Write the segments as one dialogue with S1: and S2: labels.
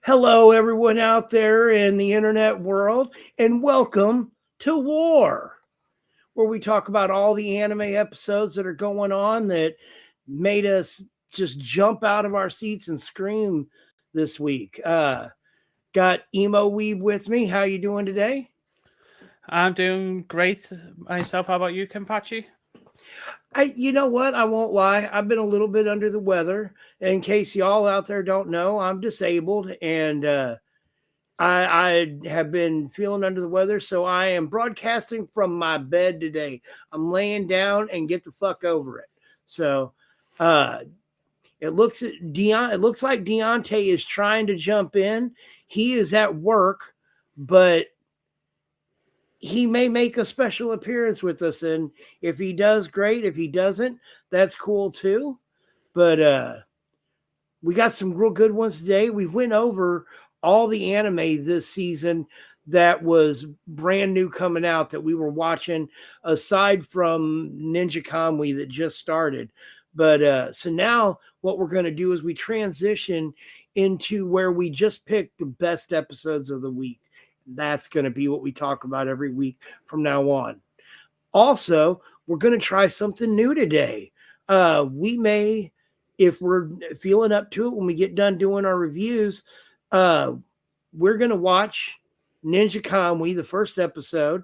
S1: Hello, everyone out there in the internet world, and welcome to War, where we talk about all the anime episodes that are going on that made us just jump out of our seats and scream this week. Got Emo Weeb with me. How you doing today?
S2: I'm doing great myself. How about you, Kenpachi?
S1: You know what? I won't lie. I've been a little bit under the weather. In case y'all out there don't know, I'm disabled and I have been feeling under the weather, so I am broadcasting from my bed today. I'm laying down and get the fuck over it. So uh it looks like Deontay is trying to jump in. He is at work, but he may make a special appearance with us. And if he does, great. If he doesn't, that's cool too. But we got some real good ones today. We went over all the anime this season that was brand new coming out that we were watching, aside from Ninja Kamui that just started. But so now what we're going to do is we transition into where we just pick the best episodes of the week. That's going to be what we talk about every week from now on. Also, we're going to try something new today. We may, if we're feeling up to it when we get done doing our reviews, uh, we're going to watch Ninja Kamui, the first episode,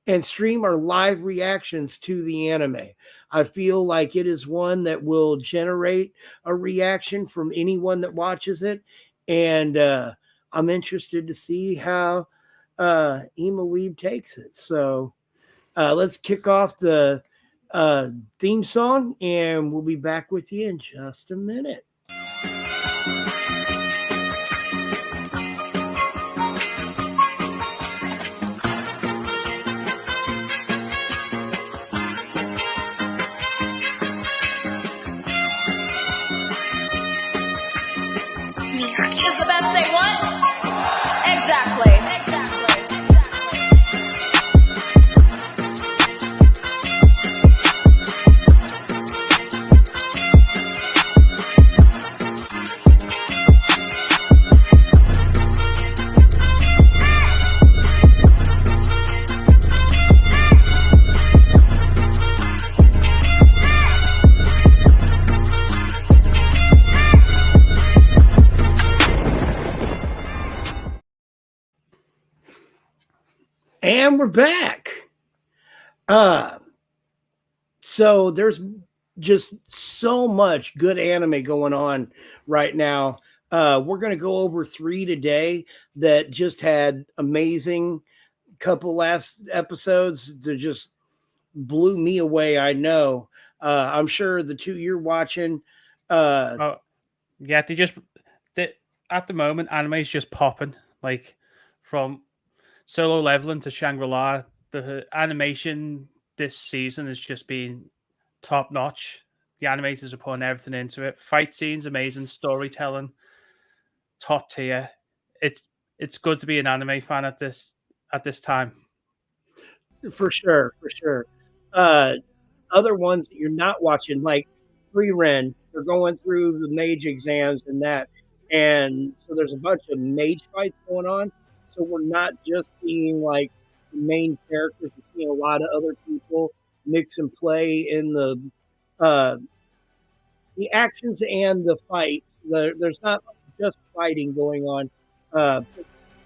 S1: and stream our live reactions to the anime. I feel like it is one that will generate a reaction from anyone that watches it. And I'm interested to see how Ema Weeb takes it. So let's kick off the theme song, and we'll be back with you in just a minute.
S3: Is the best thing what? Exactly.
S1: And we're back. Uh so there's just so much good anime going on right now. We're gonna go over three today that just had amazing couple last episodes that just blew me away. I know. I'm sure the two you're watching. Uh,
S2: Oh, yeah, they, at the moment, anime is just popping. Like from Solo Leveling to Shangri La, the animation this season has just been top notch. The animators are putting everything into it. Fight scenes, amazing. Storytelling, top tier. It's good to be an anime fan at this time.
S1: for sure, for sure. Uh, Other ones that you're not watching, like Free Ren, they're going through the mage exams and that, and so there's a bunch of mage fights going on. So we're not just seeing like the main characters; we're seeing a lot of other people mix and play in uh, the actions and the fights. There's not just fighting going on. But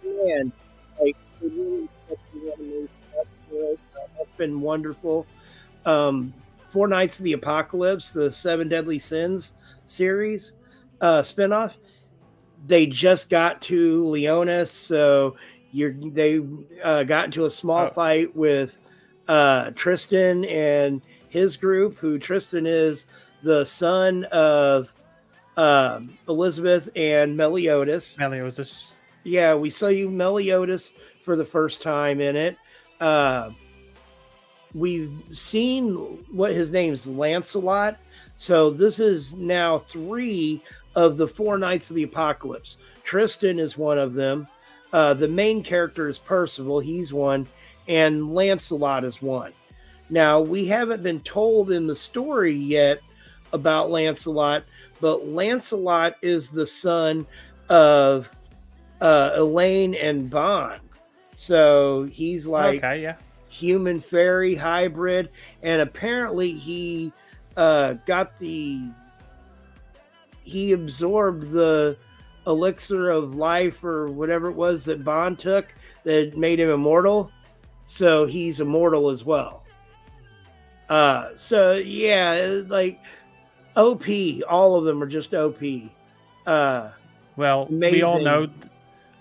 S1: man, like they really set the animation up for it. That's been wonderful. Um, Four Nights of the Apocalypse, the Seven Deadly Sins series spinoff. They just got to Leonis, so they got into a small
S2: Oh,
S1: fight with Tristan and his group. Who Tristan is the son of Elizabeth and Meliodas.
S2: Meliodas.
S1: Yeah, we saw you Meliodas for the first time in it. Uh, we've seen what his name's Lancelot. So this is now three of the Four Knights of the Apocalypse. Tristan is one of them. The main character is Percival. He's one. And Lancelot is one. Now, we haven't been told in the story yet about Lancelot, but Lancelot is the son of Elaine and Bond. So he's like
S2: Okay, yeah.
S1: human fairy hybrid, and apparently he he absorbed the elixir of life or whatever it was that Bond took that made him immortal. So he's immortal as well. So yeah, like OP. All of them are just OP.
S2: Well,
S1: amazing.
S2: we all know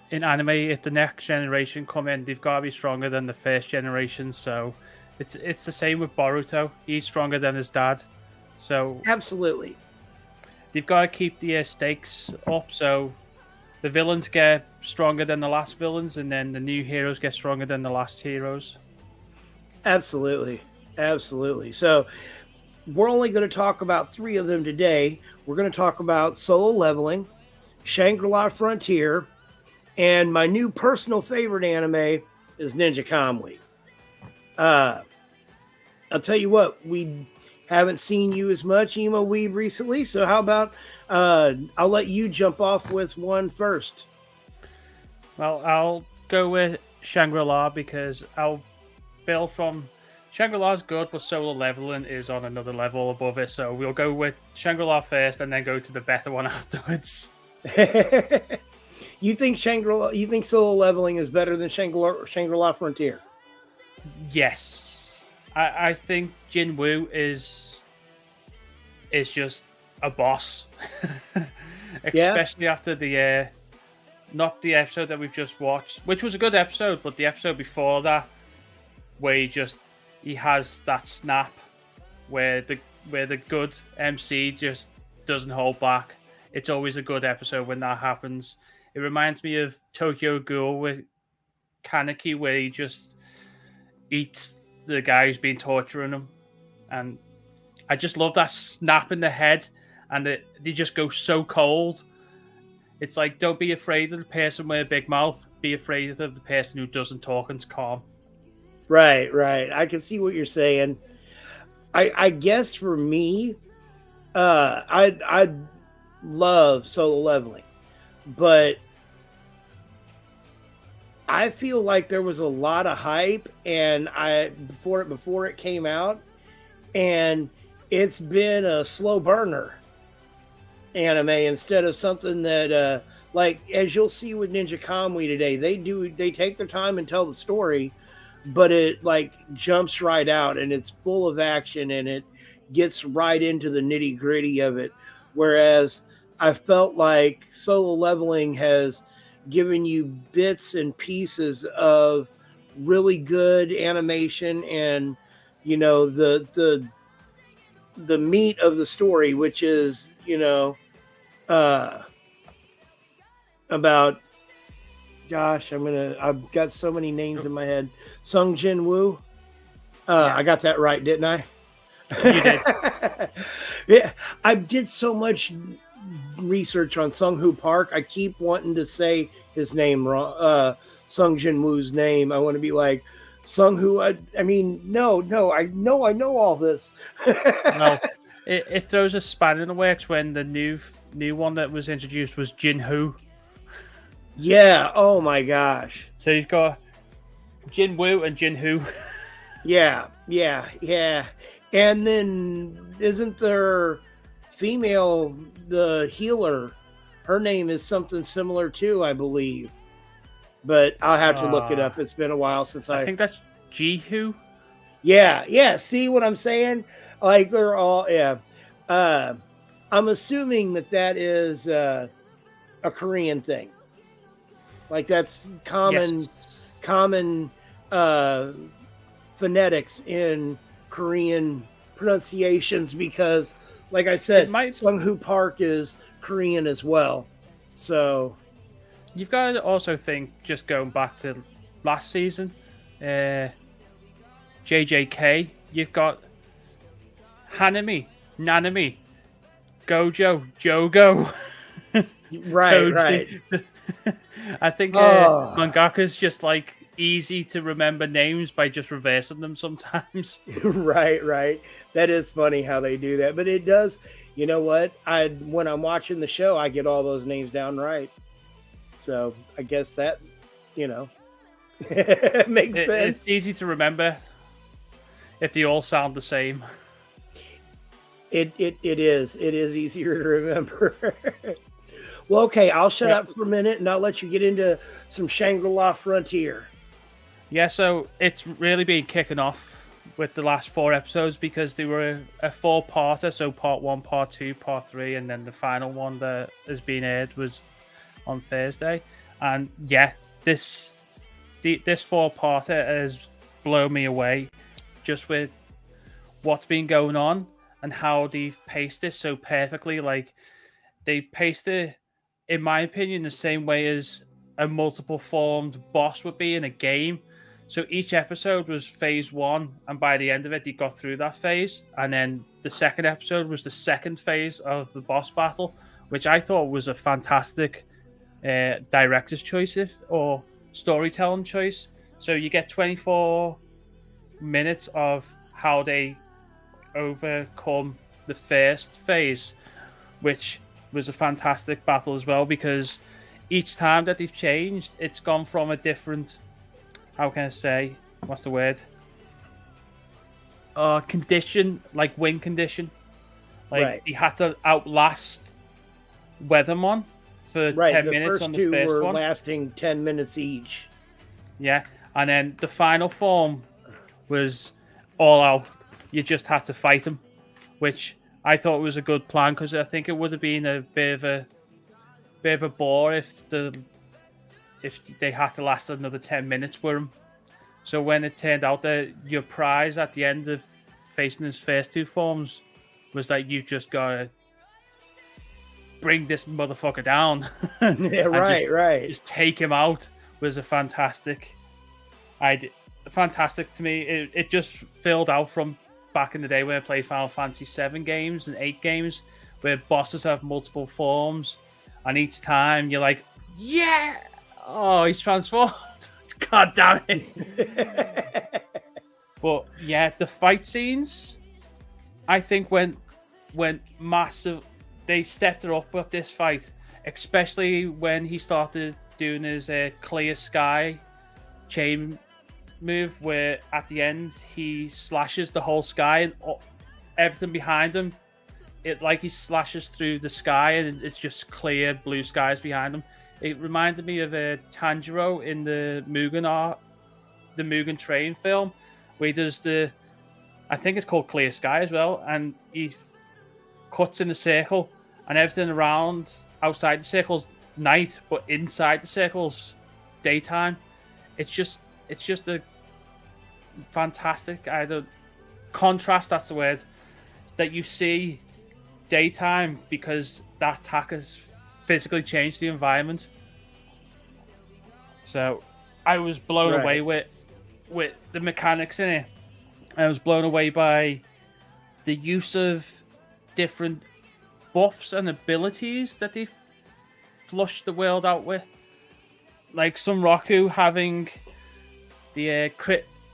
S2: in anime, if the next generation come in, they've got to be stronger than the first generation. So it's the same with Boruto. He's stronger than his dad. So
S1: absolutely,
S2: they've got to keep the stakes up. So the villains get stronger than the last villains, and then the new heroes get stronger than the last heroes.
S1: Absolutely. Absolutely. So we're only going to talk about 3 of them today. We're going to talk about Solo Leveling, Shangri-La Frontier, and my new personal favorite anime is Ninja Kamui. I'll tell you what, we haven't seen you as much, Emo Weeb, recently. So how about I'll let you jump off with one first.
S2: Well, I'll go with Shangri-La because I'll build from... Shangri-La's good, but Solo Leveling is on another level above it. So we'll go with Shangri-La first and then go to the better one afterwards.
S1: You think Solo Leveling is better than Shangri-La Frontier?
S2: Yes. I think Jin Woo is just a boss. Especially after the not the episode that we've just watched, which was a good episode, but the episode before that, where he has that snap where the good MC just doesn't hold back. It's always a good episode when that happens. It reminds me of Tokyo Ghoul with Kaneki, where he just eats the guy who's been torturing him. And I just love that snap in the head, and they just go so cold. It's like, don't be afraid of the person with a big mouth. Be afraid of the person who doesn't talk and's calm.
S1: Right. I can see what you're saying. I guess for me, I love Solo Leveling, but I feel like there was a lot of hype and before it came out, and it's been a slow burner anime instead of something that like, as you'll see with Ninja Kamui today, they take their time and tell the story, but it like jumps right out and it's full of action and it gets right into the nitty gritty of it. Whereas I felt like Solo Leveling has given you bits and pieces of really good animation and, you know, the meat of the story, which is, you know, about, gosh, I've got so many names in my head. Sung Jin Woo. I got that right, didn't I?
S2: You did.
S1: Yeah, I did so much research on Sung Hoo Park. I keep wanting to say his name wrong. Sung Jin Woo's name. I want to be like Sung Hoo. I mean, no. I know all this.
S2: Well, it throws a spanner in the works when the new one that was introduced was Jin Hoo.
S1: Yeah. Oh my gosh.
S2: So you've got Jin Woo and Jin Hoo.
S1: Yeah. And then isn't there female, the healer? Her name is something similar too, I believe. But I'll have to look it up. It's been a while since
S2: I think that's Ji-Hoo.
S1: Yeah. See what I'm saying? Like they're all, yeah. I'm assuming that is a Korean thing. Like that's common phonetics in Korean pronunciations because, like I said, Sung Hoo Park is Korean as well. So
S2: you've got to also think, just going back to last season, JJK, you've got Hanami, Nanami, Gojo, Jogo.
S1: Right.
S2: I think mangaka's just like easy to remember names by just reversing them sometimes.
S1: Right. That is funny how they do that, but it does. You know what? When I'm watching the show, I get all those names down right. So I guess that, makes sense.
S2: It's easy to remember if they all sound the same.
S1: It is. It is easier to remember. Well, okay, I'll shut up for a minute and I'll let you get into some Shangri-La Frontier.
S2: Yeah, so it's really been kicking off with the last 4 episodes because they were a 4-parter, so part 1, part 2, part 3, and then the final one that has been aired was on Thursday. And yeah, this 4-parter has blown me away just with what's been going on and how they've paced this so perfectly. Like, they paced it, in my opinion, the same way as a multiple formed boss would be in a game. So each episode was phase 1, and by the end of it, they got through that phase. And then the second episode was the second phase of the boss battle, which I thought was a fantastic director's choice or storytelling choice. So you get 24 minutes of how they overcome the first phase, which was a fantastic battle as well, because each time that they've changed, it's gone from a different, how can I say, what's the word? Condition, like win condition. Like, he had to outlast Weathermon for 10 minutes on the first one. The first 2 were
S1: lasting 10 minutes each.
S2: Yeah, and then the final form was all out. You just had to fight him, which I thought was a good plan, because I think it would have been a bit of a bore if they had to last another 10 minutes with him. So when it turned out that your prize at the end of facing his first 2 forms was that you've just got to bring this motherfucker down.
S1: Yeah, right.
S2: Just take him out was a fantastic idea. Fantastic to me. It just filled out from back in the day when I played Final Fantasy 7 games and 8 games, where bosses have multiple forms, and each time you're like, yeah, oh, he's transformed. God damn it. But yeah, the fight scenes, I think went massive. They stepped it up with this fight, especially when he started doing his clear sky chain move, where at the end he slashes the whole sky and everything behind him. It like he slashes through the sky and it's just clear blue skies behind him. It reminded me of Tanjiro in the Mugen Train film, where he does I think it's called Clear Sky as well, and he cuts in a circle and everything around outside the circle's night, but inside the circle's daytime. It's just a fantastic contrast, that's the word, that you see daytime, because that attack has physically changed the environment. So I was blown away with the mechanics in it. I was blown away by the use of different buffs and abilities that they've flushed the world out with. Like Sunroku having the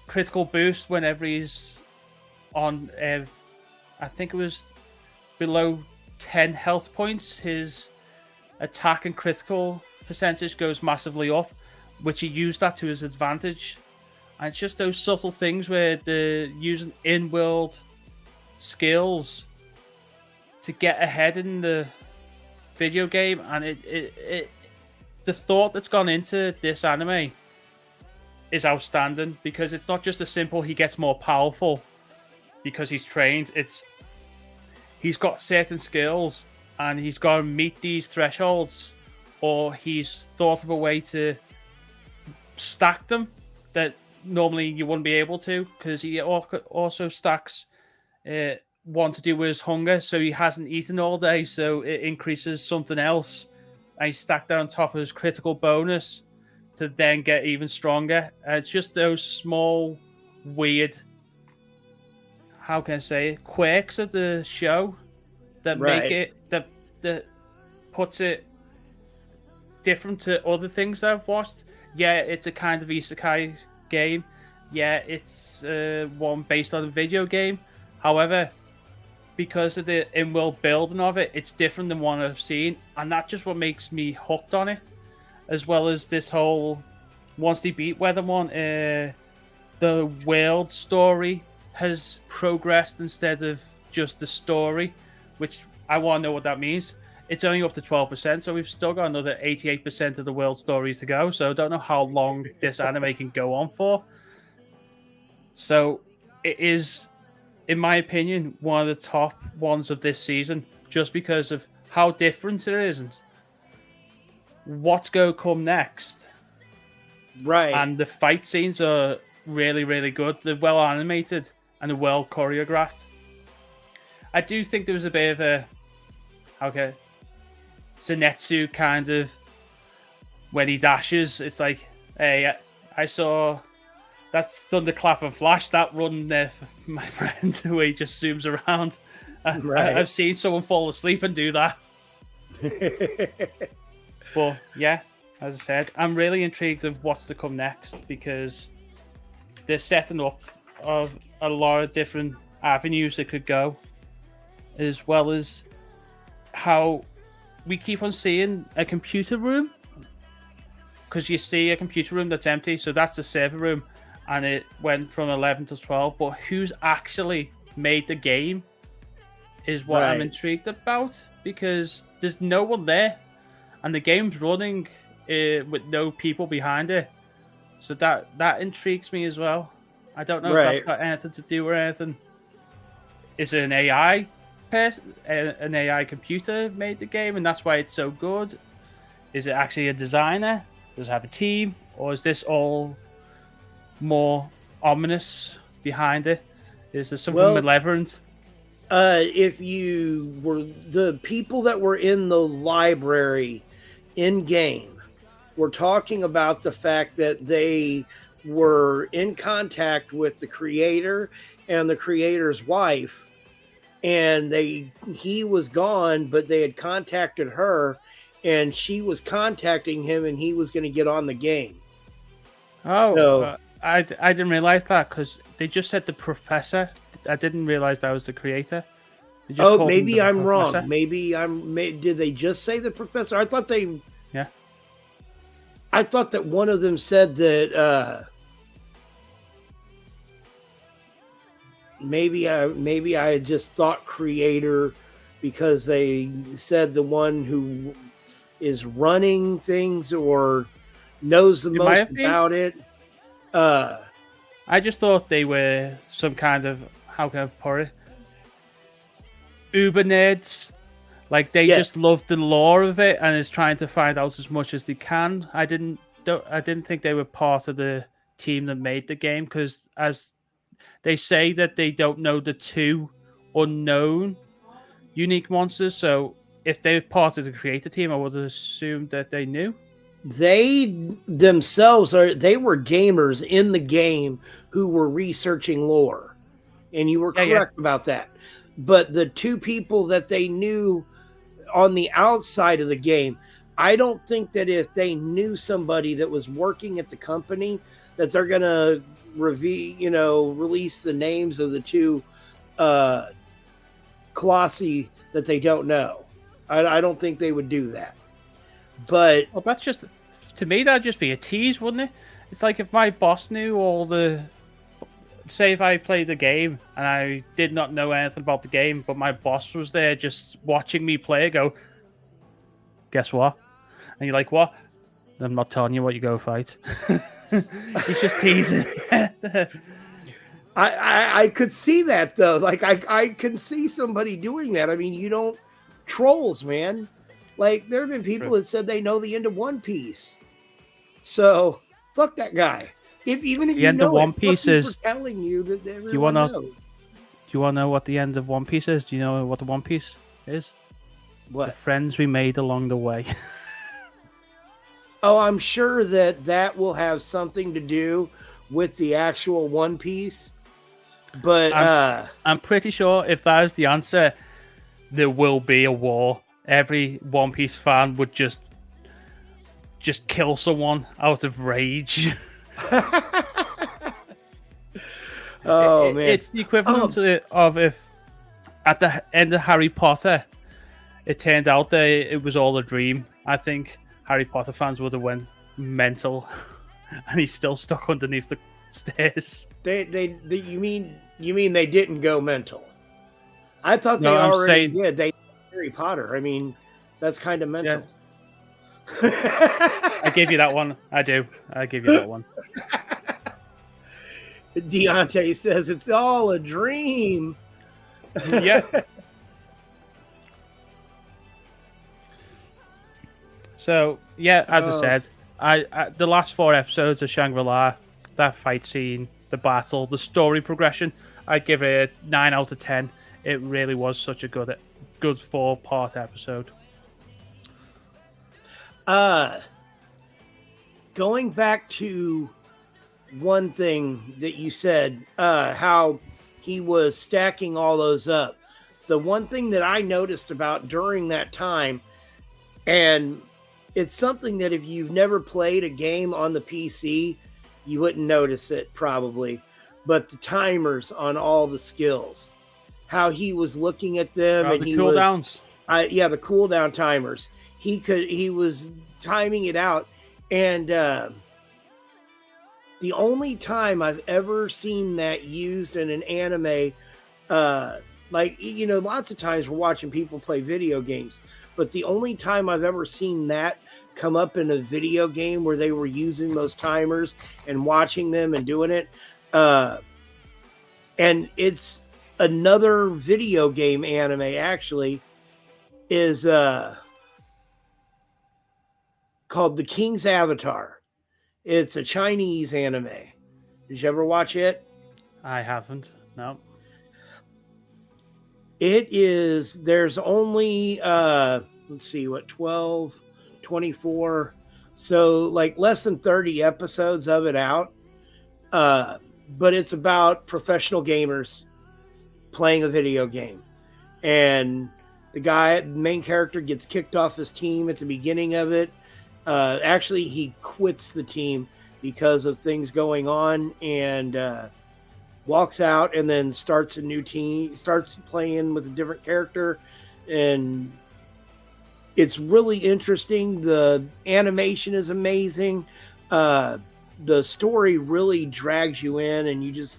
S2: critical boost whenever he's on, I think it was below 10 health points, his attack and critical percentage goes massively up, which he used that to his advantage. And it's just those subtle things where they're using in-world skills to get ahead in the video game, and the thought that's gone into this anime is outstanding, because it's not just a simple he gets more powerful because he's trained. It's he's got certain skills and he's got to meet these thresholds, or he's thought of a way to stack them that normally you wouldn't be able to, because he also stacks one to do with his hunger, so he hasn't eaten all day, so it increases something else, and he stacked that on top of his critical bonus to then get even stronger. It's just those small, weird, how can I say it, quirks of the show that make it, that puts it different to other things that I've watched. Yeah, it's a kind of isekai game. Yeah, it's one based on a video game. However, because of the in-world building of it, it's different than one I've seen, and that's just what makes me hooked on it. as well as this whole once they beat Weathermon, the world story has progressed instead of just the story, which I want to know what that means. It's only up to 12%, so we've still got another 88% of the world story to go. So I don't know how long this anime can go on for. So it is, in my opinion, one of the top ones of this season, just because of how different it is and what's going to come next.
S1: Right.
S2: And the fight scenes are really, really good. They're well animated and they're well choreographed. I do think there was a bit of a Zenitsu kind of, when he dashes, it's like, hey, I saw that's Thunderclap and Flash, that run there for my friend, where he just zooms around.
S1: Right.
S2: I've seen someone fall asleep and do that. But yeah, as I said, I'm really intrigued of what's to come next, because they're setting up of a lot of different avenues that could go, as well as how we keep on seeing a computer room, because you see a computer room that's empty, so that's the server room, and it went from 11 to 12, but who's actually made the game is what I'm intrigued about, because there's no one there and the game's running with no people behind it, so that intrigues me as well. I don't know if that's got anything to do with anything. Is it an AI person, an AI computer made the game and that's why it's so good? Is it actually a designer? Does it have a team? Or is this all more ominous behind it? Is there something malevolent?
S1: If you were the people that were in the library in game, were talking about the fact that they were in contact with the creator and the creator's wife, and he was gone, but they had contacted her, and she was contacting him, and he was going to get on the game.
S2: Oh, so, I didn't realize that, because they just said the professor. I didn't realize that was the creator.
S1: Maybe I'm wrong. Did they just say the professor? I thought they.
S2: Yeah.
S1: I thought that one of them said that. Maybe I just thought creator, because they said the one who is running things or knows the most about it.
S2: I just thought they were some kind of, how can I put it, uber nerds. Like they just love the lore of it and is trying to find out as much as they can. I didn't think they were part of the team that made the game, because as they say that they don't know the two unknown unique monsters. So if they're part of the creator team, I would have assumed that they knew.
S1: They themselves they were gamers in the game who were researching lore. And you were correct about that. But the two people that they knew on the outside of the game, I don't think that if they knew somebody that was working at the company, that they're going to release the names of the two Colossi that they don't know. I don't think they would do that. But
S2: that's just, to me, that'd just be a tease, wouldn't it? It's like if my boss knew all the, say if I played the game and I did not know anything about the game, but my boss was there just watching me play, go, guess what? And you're like, what? I'm not telling you what, you go fight. He's just teasing.
S1: I could see that, though. Like, I can see somebody doing that. I mean, you don't... Trolls, man. Like, there have been people that said they know the end of One Piece. So, fuck that guy. Even if
S2: the end of One Piece is
S1: telling you that
S2: do you want to know what the end of One Piece is? Do you know what the One Piece is?
S1: What?
S2: The friends we made along the way.
S1: Oh, I'm sure that will have something to do with the actual One Piece. But
S2: I'm pretty sure if that is the answer, there will be a war. Every One Piece fan would just kill someone out of rage.
S1: Man,
S2: it's the equivalent of if at the end of Harry Potter, it turned out that it was all a dream. I think Harry Potter fans would have went mental, and he's still stuck underneath the stairs.
S1: You mean they didn't go mental? I thought they
S2: No, I'm
S1: already
S2: saying-
S1: did. They Harry Potter. I mean, that's kind of mental.
S2: I give you that one. I do. I give you that one.
S1: Deontay says it's all a dream.
S2: Yeah. So yeah, as I said, I the last 4 episodes of Shangri-La, that fight scene, the battle, the story progression, I give it a 9 out of 10. It really was such a good 4-part episode.
S1: Going back to one thing that you said, how he was stacking all those up. The one thing that I noticed about during that time, and it's something that if you've never played a game on the PC, you wouldn't notice it probably, but the timers on all the skills, how he was looking at them, and
S2: the cooldowns.
S1: The cooldown timers. He was timing it out, and the only time I've ever seen that used in an anime, lots of times we're watching people play video games, but the only time I've ever seen that come up in a video game where they were using those timers and watching them and doing it, and it's another video game anime actually, is called The King's Avatar. It's a Chinese anime. Did you ever watch it?
S2: I haven't. No.
S1: There's only, 12, 24. So like less than 30 episodes of it out. But it's about professional gamers playing a video game. And the main character gets kicked off his team at the beginning of it. Actually, he quits the team because of things going on, and walks out and then starts a new team, starts playing with a different character. And it's really interesting. The animation is amazing. The story really drags you in, and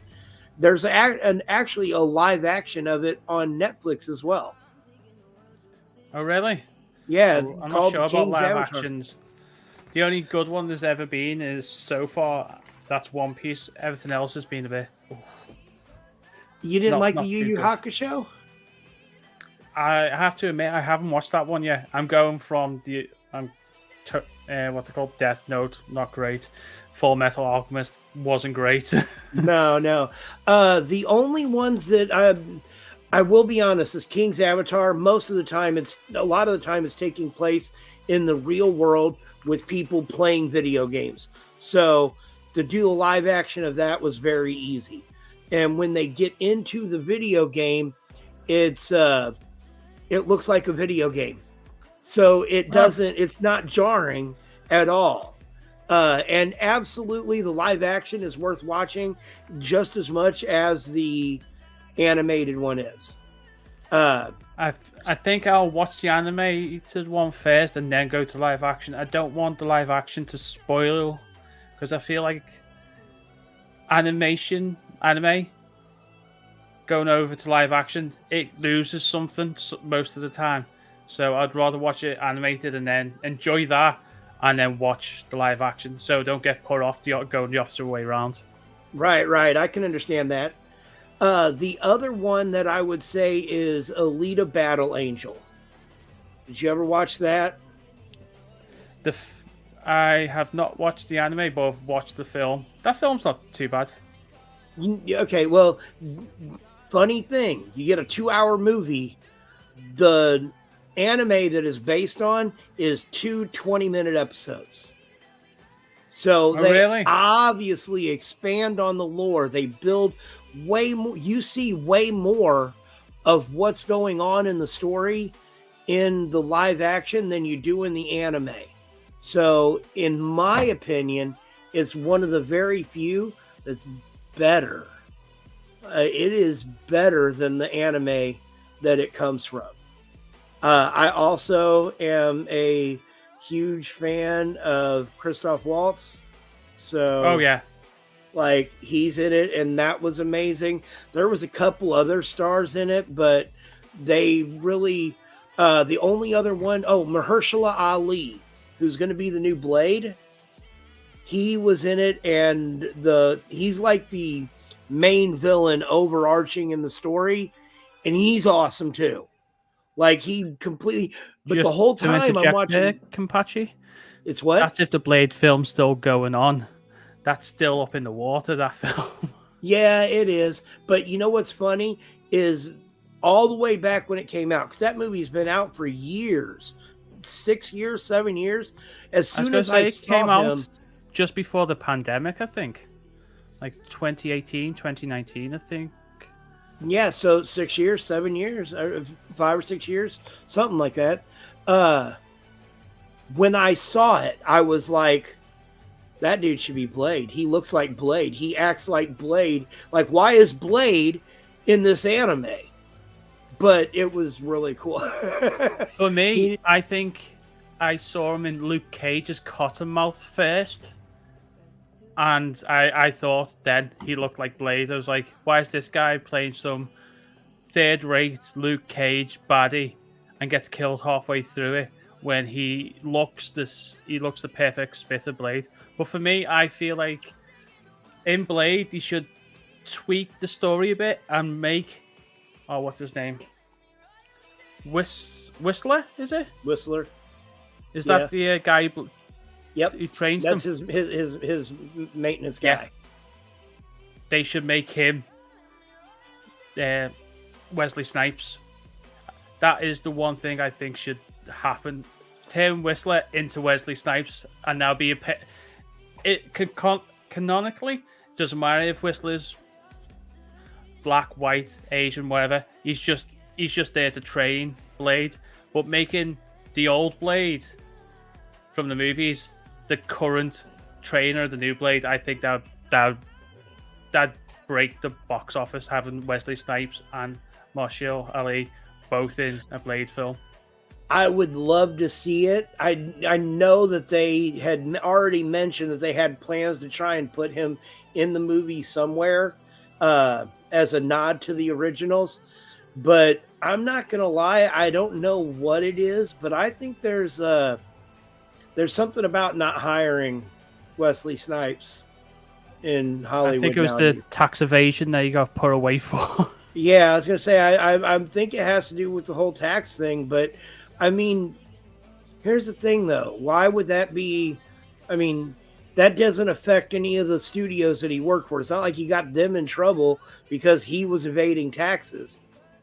S1: there's actually a live action of it on Netflix as well.
S2: Oh, really?
S1: Yeah,
S2: I'm not sure about live actions. The only good one there's ever been is so far, that's One Piece. Everything else has been a bit... Oof.
S1: You didn't like the Yu Yu Hakusho?
S2: I have to admit, I haven't watched that one yet. I'm going from what's it called? Death Note, not great. Full Metal Alchemist wasn't great.
S1: No. The only ones that I will be honest, is King's Avatar. A lot of the time it's taking place in the real world with people playing video games. So to do the live action of that was very easy. And when they get into the video game, it looks like a video game. So it's not jarring at all. And absolutely the live action is worth watching just as much as the animated one is.
S2: I think I'll watch the animated one first and then go to live action. I don't want the live action to spoil, because I feel like anime going over to live action, it loses something most of the time. So I'd rather watch it animated and then enjoy that and then watch the live action. So don't get put off going the opposite way around.
S1: Right. I can understand that. The other one that I would say is Alita Battle Angel. Did you ever watch that?
S2: I have not watched the anime, but I've watched the film. That film's not too bad.
S1: Okay, well, funny thing, you get a 2-hour movie. The anime that is based on is 2 20-minute episodes. So they obviously expand on the lore. They build way more. You see way more of what's going on in the story in the live action than you do in the anime. So in my opinion, it's one of the very few that's better. It is better than the anime that it comes from. I also am a huge fan of Christoph Waltz. So,
S2: Oh yeah,
S1: like, he's in it, and that was amazing. There was a couple other stars in it, but they really, the only other one, Mahershala Ali, who's going to be the new Blade. He was in it, and he's like the main villain overarching in the story, and he's awesome too. Like, he completely, but
S2: just
S1: the whole
S2: to
S1: time I'm
S2: interject
S1: watching,
S2: there, Kenpachi.
S1: it's what?
S2: That's if the Blade film's still going on. That's still up in the water, that film.
S1: Yeah, it is. But you know what's funny is all the way back when it came out, because that movie's been out for years, 6 years, 7 years. As soon as I saw
S2: came out
S1: him,
S2: just before the pandemic, I think. Like 2018, 2019, I think.
S1: yeah, so 6 years, 7 years, 5 or 6 years, something like that. When I saw it, I was like, that dude should be Blade. He looks like Blade. He acts like Blade. Like, why is Blade in this anime? But it was really cool.
S2: For me, I think I saw him in Luke Cage's Cottonmouth first. And I thought then he looked like Blade. I was like, why is this guy playing some third-rate Luke Cage baddie and gets killed halfway through it when he looks the perfect spit of Blade? But for me, I feel like in Blade, he should tweak the story a bit and make... Oh, what's his name? Whistler, is it?
S1: Whistler.
S2: Is that the guy
S1: Yep.
S2: who trains
S1: That's
S2: them?
S1: his maintenance guy.
S2: Yeah. They should make him Wesley Snipes. That is the one thing I think should happen. Turn Whistler into Wesley Snipes, and now be it could canonically, doesn't matter if Whistler's black, white, Asian, whatever. He's just there to train Blade. But making the old Blade from the movies the current trainer, the new Blade, I think that'd break the box office, having Wesley Snipes and Marshall Ali both in a Blade film.
S1: I would love to see it. I know that they had already mentioned that they had plans to try and put him in the movie somewhere as a nod to the originals. But I'm not going to lie, I don't know what it is, but I think there's something about not hiring Wesley Snipes in Hollywood.
S2: I think it was
S1: nowadays.
S2: the tax evasion that you got put away for.
S1: Yeah, I was going to say, I think it has to do with the whole tax thing, but I mean, here's the thing though. Why would that be? I mean, that doesn't affect any of the studios that he worked for. It's not like he got them in trouble because he was evading taxes.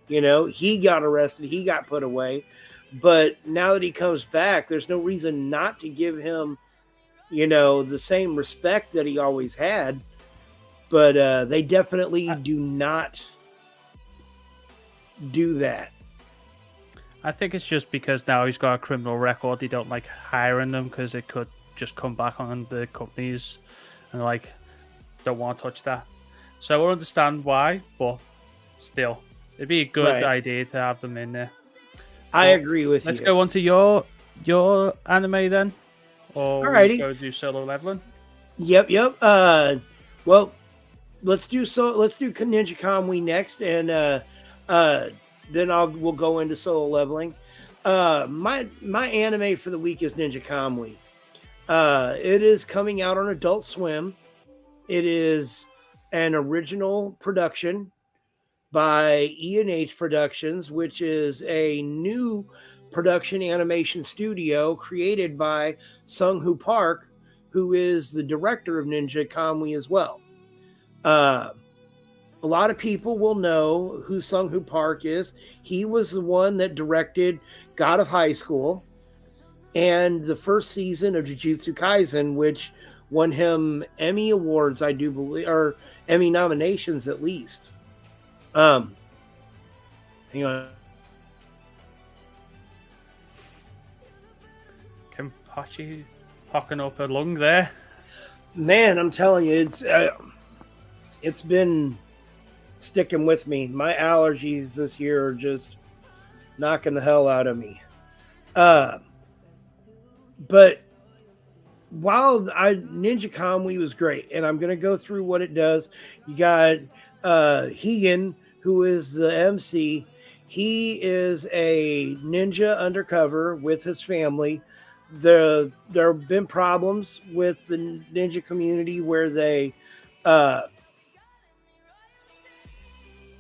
S1: You know, he got arrested, he got put away. But now that he comes back, there's no reason not to give him, you know, the same respect that he always had. But they definitely do not do that.
S2: I think it's just because now he's got a criminal record. They don't like hiring them because it could just come back on the companies and like don't want to touch that. So I understand why, but still, it'd be a good idea to have them in there.
S1: I agree with you.
S2: Let's go on to your anime then, or
S1: Alrighty.
S2: go do Solo Leveling.
S1: Yep. Well, let's do Ninja Kamui next, and then we'll go into Solo Leveling. My anime for the week is Ninja Kamui. It is coming out on Adult Swim. It is an original production by E&H Productions, which is a new production animation studio created by Sung-Hoo Park, who is the director of Ninja Kamui as well. A lot of people will know who Sung-Hoo Park is. He was the one that directed God of High School and the first season of Jujutsu Kaisen, which won him Emmy Awards, I do believe, or Emmy nominations at least. Hang on.
S2: Kenpachi hocking up a lung there.
S1: Man, I'm telling you, it's been sticking with me. My allergies this year are just knocking the hell out of me. But but while Ninja Kamui was great, and I'm gonna go through what it does. You got Higan, who is the MC. He is a ninja undercover with his family. There have been problems with the ninja community where uh,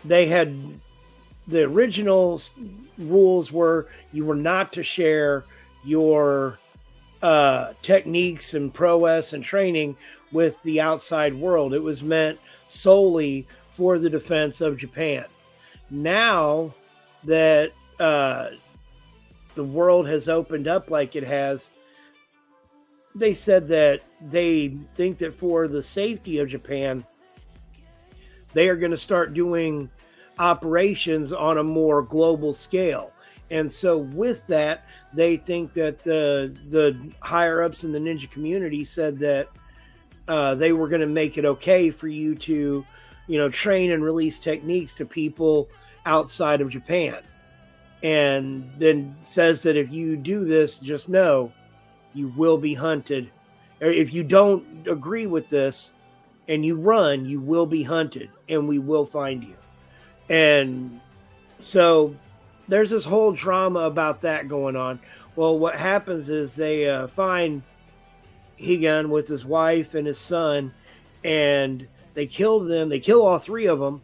S1: they had the original rules were you were not to share your techniques and prowess and training with the outside world. It was meant solely for the defense of Japan. Now that the world has opened up like it has, they said that they think that for the safety of Japan, they are going to start doing operations on a more global scale. And so with that, they think that the higher ups in the ninja community said that they were going to make it okay for you to, train and release techniques to people outside of Japan. And then says that if you do this, just know you will be hunted. Or if you don't agree with this and you run, you will be hunted and we will find you. And so there's this whole drama about that going on. Well, what happens is they find Higan with his wife and his son, and they kill them. They kill all three of them.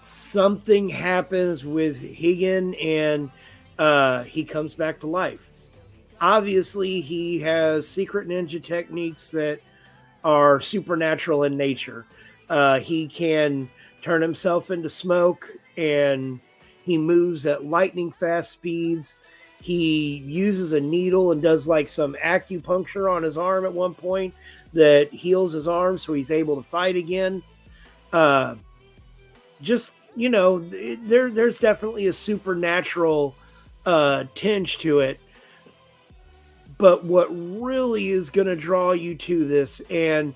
S1: Something happens with Higan, and he comes back to life. Obviously, he has secret ninja techniques that are supernatural in nature. He can turn himself into smoke, and he moves at lightning fast speeds. He uses a needle and does like some acupuncture on his arm at one point that heals his arm so he's able to fight again. There's definitely a supernatural tinge to it. But what really is going to draw you to this, and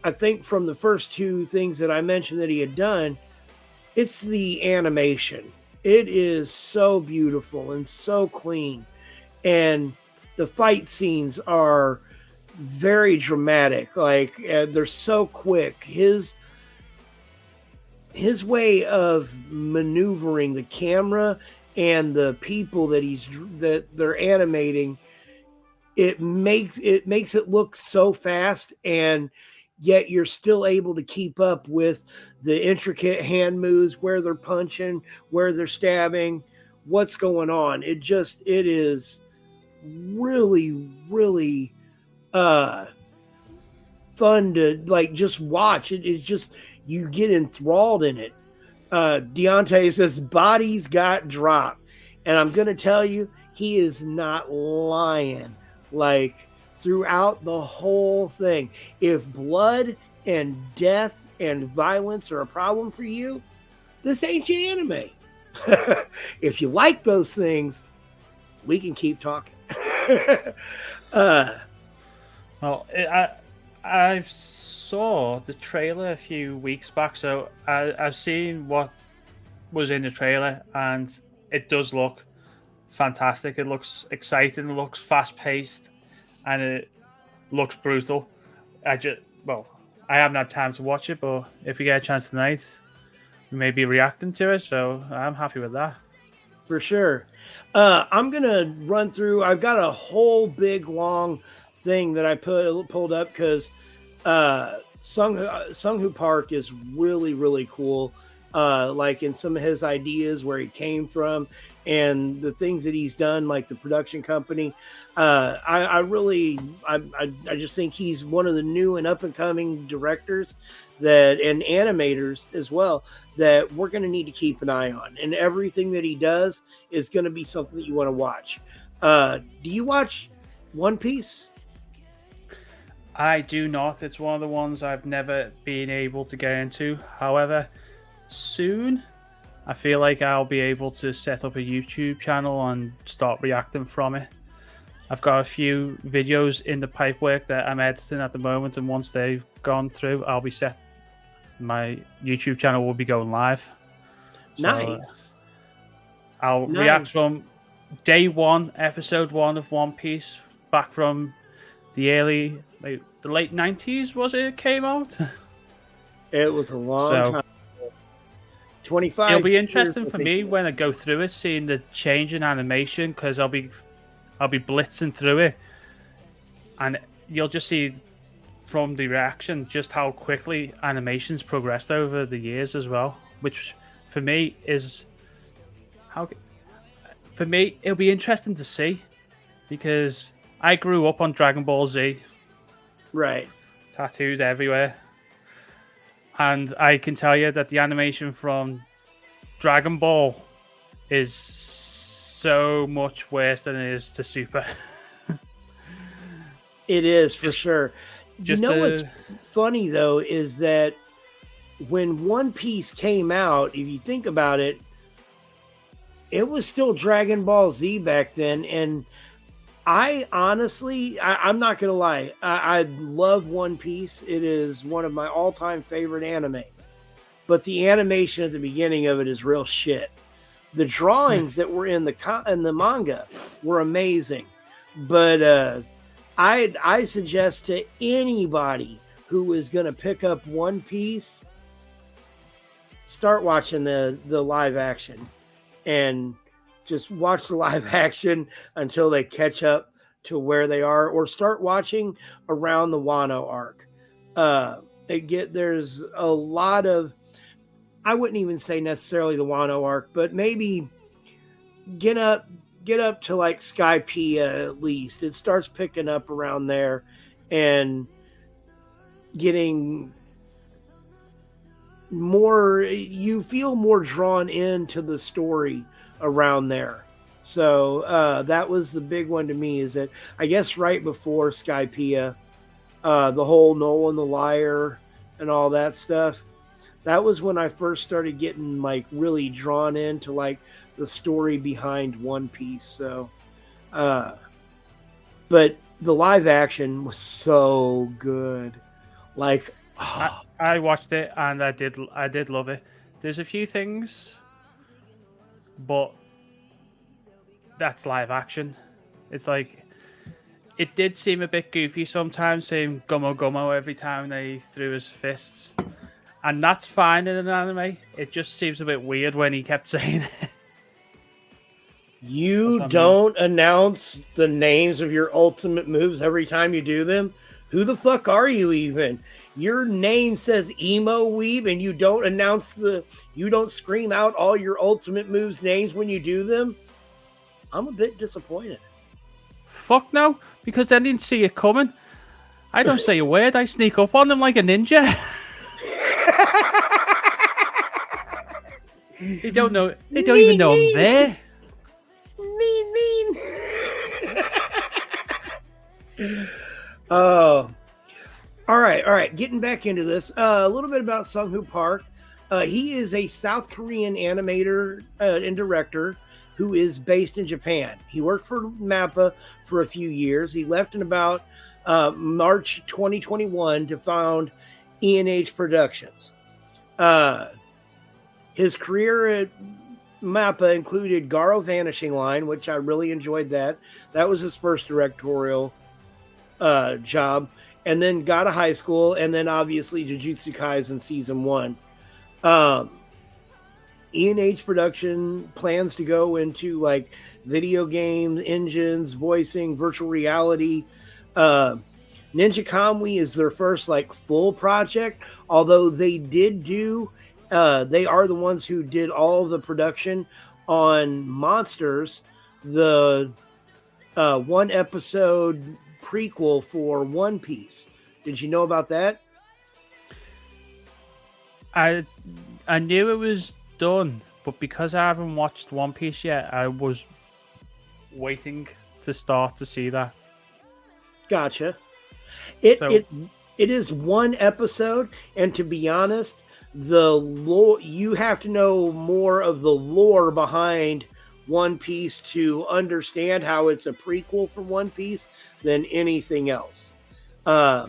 S1: I think from the first two things that I mentioned that he had done, it's the animation. It is so beautiful and so clean. And the fight scenes are very dramatic. Like, they're so quick. His way of maneuvering the camera and the people that they're animating, it makes it look so fast, and yet you're still able to keep up with the intricate hand moves, where they're punching, where they're stabbing, what's going on. It is really, really fun to just watch. It's just, you get enthralled in it. Deontay says bodies got dropped, and I'm gonna tell you, he is not lying. Like, throughout the whole thing, if blood and death and violence are a problem for you, this ain't your anime. If you like those things, we can keep talking.
S2: I saw the trailer a few weeks back, so I've seen what was in the trailer, and it does look fantastic. It looks exciting, it looks fast-paced, and it looks brutal. I haven't had time to watch it, but if we get a chance tonight, we may be reacting to it, so I'm happy with that.
S1: For sure. I'm going to run through. I've got a whole big, long thing that I pulled up because Sung-Hoo Park is really, really cool. Like in some of his ideas, where he came from, and the things that he's done, like the production company. I just think he's one of the new and up and coming directors and animators as well, that we're going to need to keep an eye on, and everything that he does is going to be something that you want to watch. Do you watch One Piece?
S2: I do not. It's one of the ones I've never been able to get into. However, soon I feel like I'll be able to set up a YouTube channel and start reacting from it. I've got a few videos in the pipework that I'm editing at the moment, and once they've gone through, I'll be set. My YouTube channel will be going live. So
S1: Nice.
S2: I'll react from day one, episode 1 of One Piece, back from the late 90s, was it came out?
S1: It was a long
S2: So
S1: time. 25.
S2: it'll be
S1: years,
S2: interesting
S1: I
S2: for
S1: think.
S2: me when I go through it, seeing the change in animation, because I'll be blitzing through it, and you'll just see from the reaction just how quickly animations progressed over the years as well, which for me it'll be interesting to see, because I grew up on Dragon Ball Z,
S1: Right.
S2: tattoos everywhere, and I can tell you that the animation from Dragon Ball is so much worse than it is to Super.
S1: It is for sure. What's funny though is that when One Piece came out, if you think about it, it was still Dragon Ball Z back then, and I honestly, I'm not gonna lie, I love One Piece. It is one of my all-time favorite anime, but the animation at the beginning of it is real shit. The drawings that were in the manga were amazing, but I suggest to anybody who is gonna pick up One Piece, start watching the live action, and just watch the live action until they catch up to where they are, or start watching around the Wano arc. There's a lot of, I wouldn't even say necessarily the Wano arc, but maybe get up to like Skypiea at least. It starts picking up around there and getting more, you feel more drawn into the story around there. So that was the big one to me, is that I guess right before Skypiea, the whole Nolan the Liar and all that stuff, that was when I first started getting like really drawn into like the story behind One Piece. So but the live action was so good. Like
S2: I watched it and I did love it. There's a few things, but that's live action. It's like, it did seem a bit goofy sometimes, saying Gomo Gomo every time they threw his fists. And that's fine in an anime. It just seems a bit weird when he kept saying it.
S1: You don't announce the names of your ultimate moves every time you do them? Who the fuck are you even? Your name says Emo Weeb and you don't you don't scream out all your ultimate moves names when you do them? I'm a bit disappointed.
S2: Fuck no, because they didn't see it coming. I don't say a word. I sneak up on them like a ninja. They don't know. They don't even know I'm there.
S1: Mean. Oh. All right. Getting back into this, a little bit about Sung-Hoo Park. He is a South Korean animator and director who is based in Japan. He worked for MAPPA for a few years. He left in about March 2021 to found E&H Productions. His career at MAPPA included Garo Vanishing Line, which I really enjoyed that. That was his first directorial job. And then got a high school, and then obviously Jujutsu Kaisen Season 1. E&H Production plans to go into like video games, engines, voicing, virtual reality. Ninja Kamui is their first like full project, although they did do, they are the ones who did all of the production on Monsters, the 1 episode prequel for One Piece. Did you know about that?
S2: I knew it was done, but because I haven't watched One Piece yet, I was waiting to start to see that.
S1: Gotcha. It is 1 episode, and to be honest, the lore, you have to know more of the lore behind One Piece to understand how it's a prequel for One Piece than anything else. To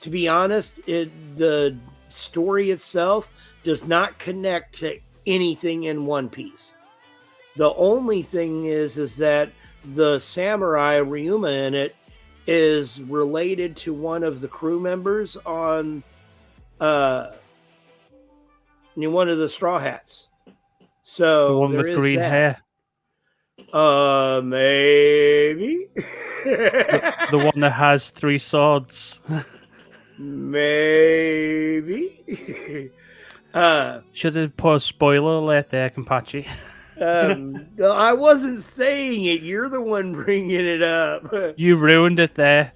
S1: be honest, the story itself does not connect to anything in One Piece. The only thing is that the samurai Ryuma in it is related to one of the crew members on one of the Straw Hats. So
S2: The one
S1: there
S2: with
S1: is
S2: green
S1: that.
S2: hair.
S1: Maybe.
S2: The one that has 3 swords.
S1: Maybe.
S2: Should have put a spoiler alert there, Kenpachi.
S1: I wasn't saying it. You're the one bringing it up.
S2: You ruined it there.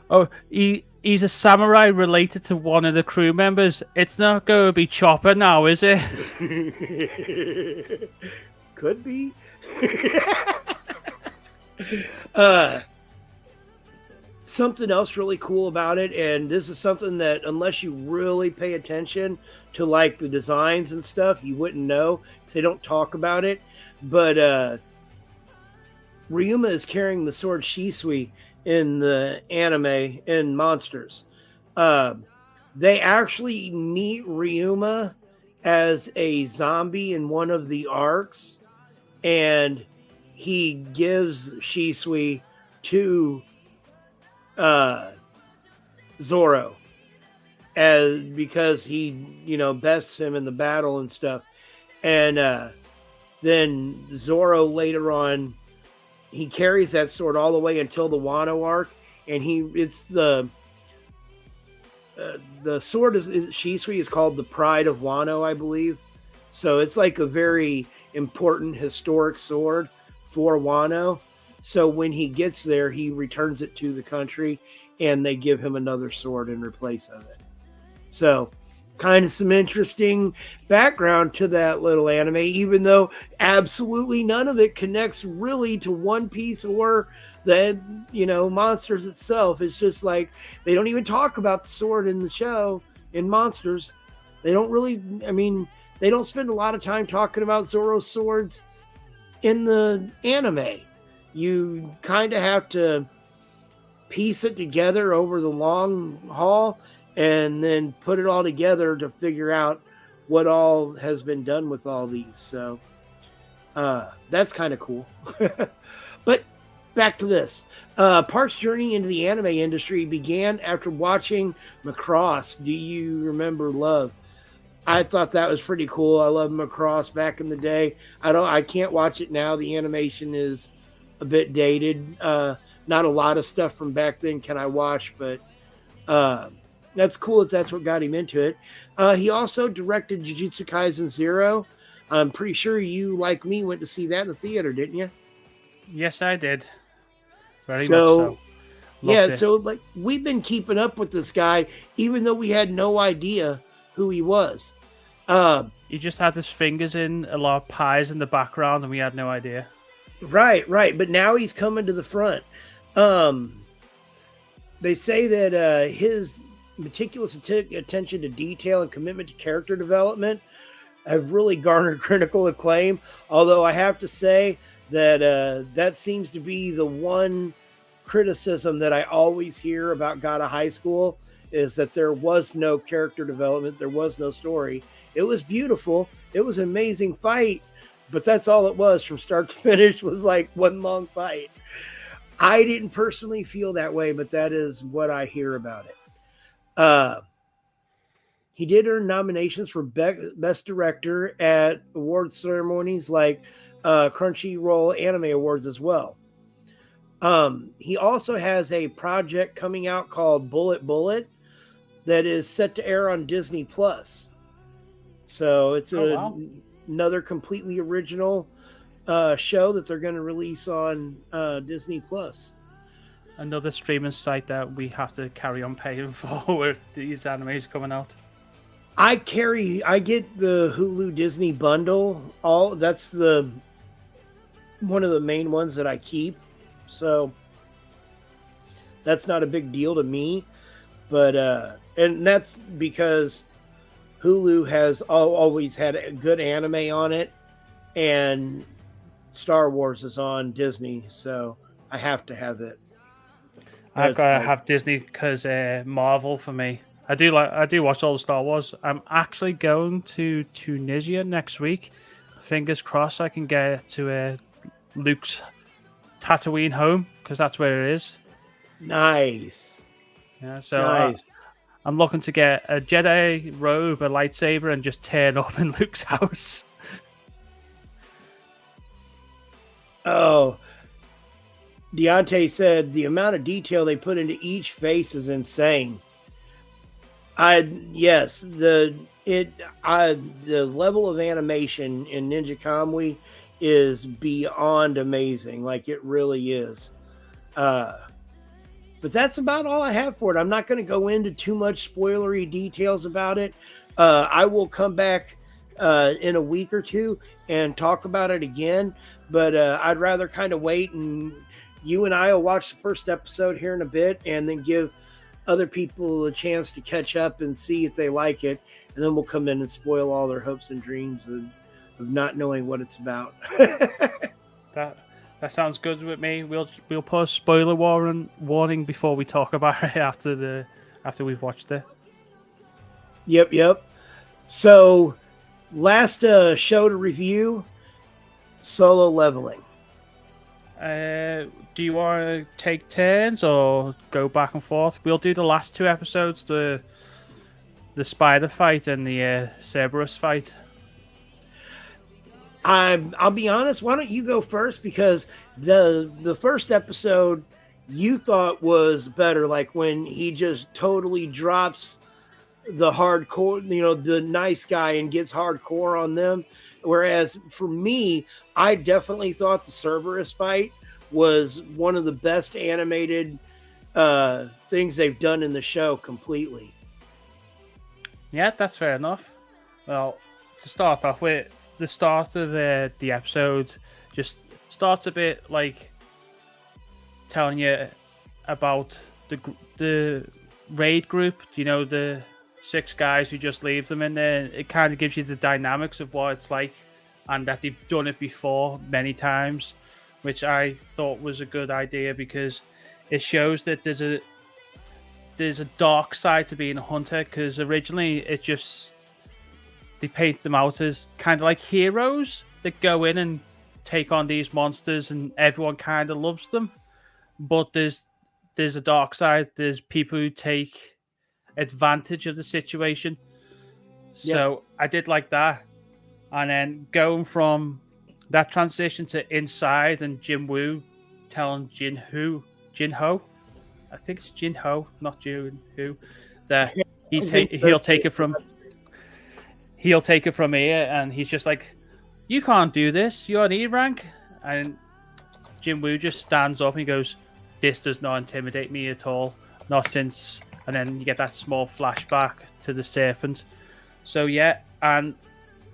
S2: Oh, he's a samurai related to one of the crew members. It's not going to be Chopper now, is it?
S1: Could be. Something else really cool about it, and this is something that unless you really pay attention to like the designs and stuff, you wouldn't know because they don't talk about it. But Ryuma is carrying the sword Shisui in the anime in Monsters. They actually meet Ryuma as a zombie in one of the arcs, and he gives Shisui to Zoro because he bests him in the battle and stuff. And then Zoro later on, he carries that sword all the way until the Wano arc, and it's the sword Shisui is called the Pride of Wano, I believe. So it's like a very important historic sword for Wano. So when he gets there, he returns it to the country, and they give him another sword in replace of it. So kind of some interesting background to that little anime, even though absolutely none of it connects really to One Piece or the Monsters itself. It's just like they don't even talk about the sword in the show in Monsters. They don't really, they don't spend a lot of time talking about Zoro's swords in the anime. You kind of have to piece it together over the long haul and then put it all together to figure out what all has been done with all these. So that's kind of cool. But back to this. Park's journey into the anime industry began after watching Macross. Do you remember Love? I thought that was pretty cool. I love Macross back in the day. I can't watch it now. The animation is a bit dated. Not a lot of stuff from back then can I watch, but that's cool if that's what got him into it. He also directed Jujutsu Kaisen 0. I'm pretty sure you, like me, went to see that in the theater, didn't you?
S2: Yes, I did. Very much so.
S1: Yeah, so like we've been keeping up with this guy, even though we had no idea who he was.
S2: He just had his fingers in a lot of pies in the background, and we had no idea.
S1: Right. But now he's coming to the front. They say that his meticulous attention to detail and commitment to character development have really garnered critical acclaim. Although I have to say that that seems to be the one criticism that I always hear about God of High School is that there was no character development. There was no story. It was beautiful. It was an amazing fight. But that's all it was from start to finish was like one long fight. I didn't personally feel that way, but that is what I hear about it. He did earn nominations for Best Director at award ceremonies like Crunchyroll Anime Awards as well. He also has a project coming out called Bullet Bullet that is set to air on Disney Plus. So it's another completely original show that they're going to release on Disney Plus.
S2: Another streaming site that we have to carry on paying for with these animes coming out.
S1: I get the Hulu Disney bundle. That's one of the main ones that I keep. So that's not a big deal to me. But and that's because Hulu has always had a good anime on it, and Star Wars is on Disney, so I have to have it.
S2: I've got to have Disney because Marvel for me. I do watch all the Star Wars. I'm actually going to Tunisia next week. Fingers crossed I can get to Luke's Tatooine home because that's where it is.
S1: Nice.
S2: Yeah, so
S1: Nice.
S2: I'm looking to get a Jedi robe, a lightsaber, and just turn up in Luke's house.
S1: Oh, Deontay said the amount of detail they put into each face is insane. The level of animation in Ninja Kamui is beyond amazing. Like, it really is. But that's about all I have for it. I'm not going to go into too much spoilery details about it. I will come back in a week or two and talk about it again. But I'd rather kind of wait, and you and I will watch the first episode here in a bit and then give other people a chance to catch up and see if they like it. And then we'll come in and spoil all their hopes and dreams of not knowing what it's about.
S2: That sounds good with me. We'll put a spoiler warning before we talk about it after we've watched it.
S1: Yep. So, last show to review, Solo Leveling.
S2: Do you want to take turns or go back and forth? We'll do the last two episodes, the spider fight and the Cerberus fight.
S1: I'll be honest. Why don't you go first? Because the first episode you thought was better, like when he just totally drops the hardcore, the nice guy, and gets hardcore on them. Whereas for me, I definitely thought the Cerberus fight was one of the best animated things they've done in the show completely.
S2: Yeah, that's fair enough. Well, to start off with, the start of the episode just starts a bit like telling you about the raid group. The 6 guys who just leave them in there. It kind of gives you the dynamics of what it's like, and that they've done it before many times, which I thought was a good idea because it shows that there's a dark side to being a hunter. Because originally they paint them out as kind of like heroes that go in and take on these monsters, and everyone kind of loves them. But there's a dark side. There's people who take advantage of the situation.
S1: Yes.
S2: So I did like that. And then going from that transition to inside, and Jin Woo telling Jin Ho, I think it's Jin Ho, not Jin Woo, that he'll take it from here, and he's just like, you can't do this, you're an E rank. And Jin Woo just stands up and he goes, this does not intimidate me at all, not since. And then you get that small flashback to the serpent. So yeah, and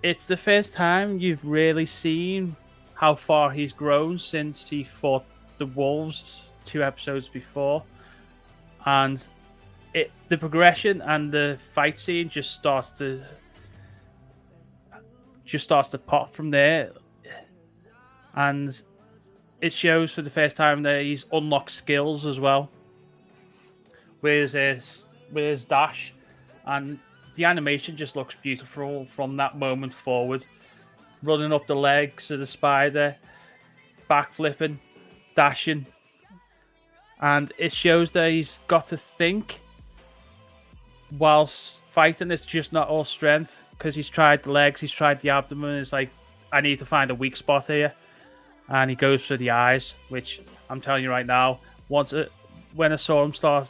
S2: it's the first time you've really seen how far he's grown since he fought the wolves 2 episodes before. And the progression and the fight scene just starts to pop from there. And it shows for the first time that he's unlocked skills as well. With his dash, and the animation just looks beautiful from that moment forward. Running up the legs of the spider, backflipping, dashing, and it shows that he's got to think whilst fighting. It's just not all strength, because he's tried the legs, he's tried the abdomen. It's like, I need to find a weak spot here, and he goes for the eyes, which I'm telling you right now, when I saw him start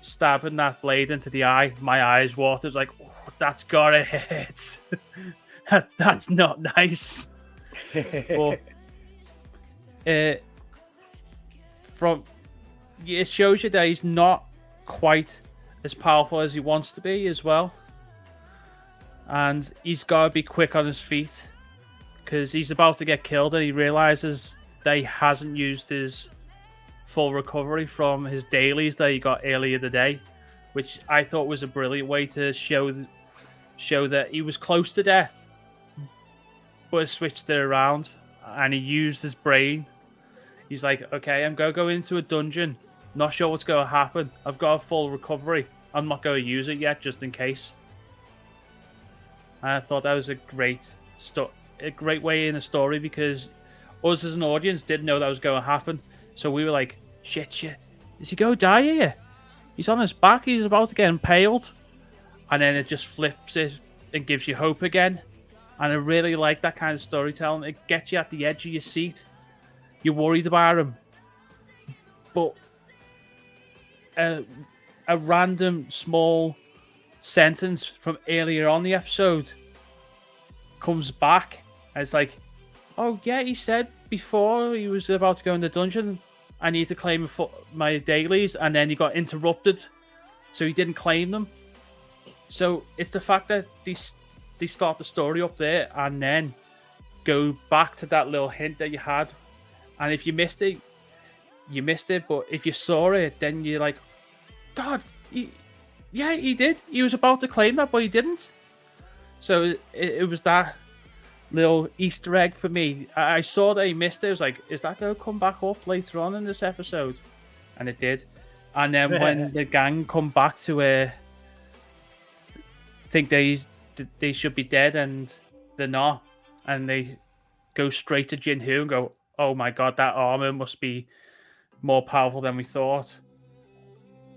S2: stabbing that blade into the eye, my eyes watered. It's like, oh, that's gotta hurt. That's not nice. But it shows you that he's not quite as powerful as he wants to be as well, and he's got to be quick on his feet because he's about to get killed, and he realizes that he hasn't used his full recovery from his dailies that he got earlier today, which I thought was a brilliant way to show that he was close to death, but he switched it around and he used his brain. He's like, okay, I'm going to go into a dungeon, not sure what's going to happen, I've got a full recovery, I'm not going to use it yet just in case. And I thought that was a great way in the story, because us as an audience didn't know that was going to happen. So we were like, shit. Is he going to die here? He's on his back. He's about to get impaled. And then it just flips it and gives you hope again. And I really like that kind of storytelling. It gets you at the edge of your seat. You're worried about him. But a random small sentence from earlier on the episode comes back. And it's like, oh yeah, he said before he was about to go in the dungeon, I need to claim my dailies, and then he got interrupted, so he didn't claim them. So it's the fact that they start the story up there and then go back to that little hint that you had, and if you missed it, you missed it. But if you saw it, then you're like, God, he did. He was about to claim that, but he didn't. So it was that little Easter egg for me. I saw that he missed it. I was like, is that going to come back up later on in this episode? And it did. And then when the gang come back to think they should be dead and they're not, and they go straight to Jinhu and go, oh my God, that armor must be more powerful than we thought.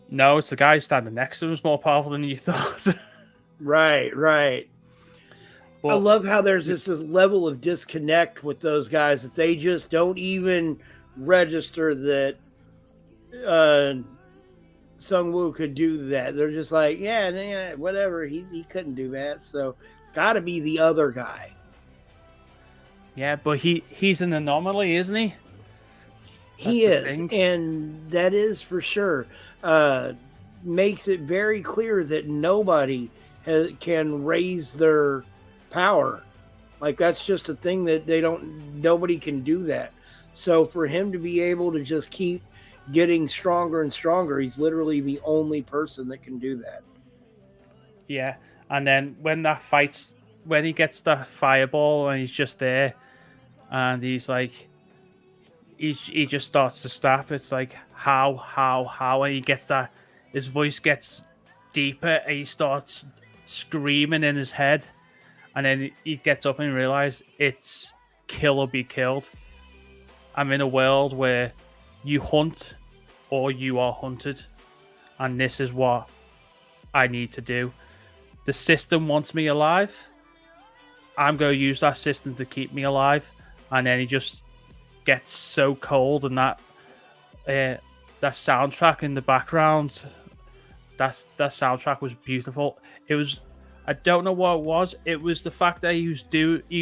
S2: No, it's the guy standing next to him is more powerful than you thought.
S1: Right. But I love how there's this level of disconnect with those guys that they just don't even register that Sung Woo could do that. They're just like, yeah, whatever. He couldn't do that. So it's got to be the other guy.
S2: Yeah, but he's an anomaly, isn't he?
S1: He is, and that is for sure. Makes it very clear that nobody can raise their power. Like, that's just a thing that nobody can do that. So for him to be able to just keep getting stronger and stronger, he's literally the only person that can do that.
S2: Yeah, and then when he gets the fireball and he's just there, and he's like, he just starts to stop. It's like, how, and he gets that, his voice gets deeper, and he starts screaming in his head, and then he gets up and realizes it's kill or be killed. I'm in a world where you hunt or you are hunted, and this is what I need to do. The system wants me alive. I'm going to use that system to keep me alive. And then he just gets so cold, and that soundtrack in the background, that soundtrack was beautiful. It was, I don't know what it was. It was the fact that he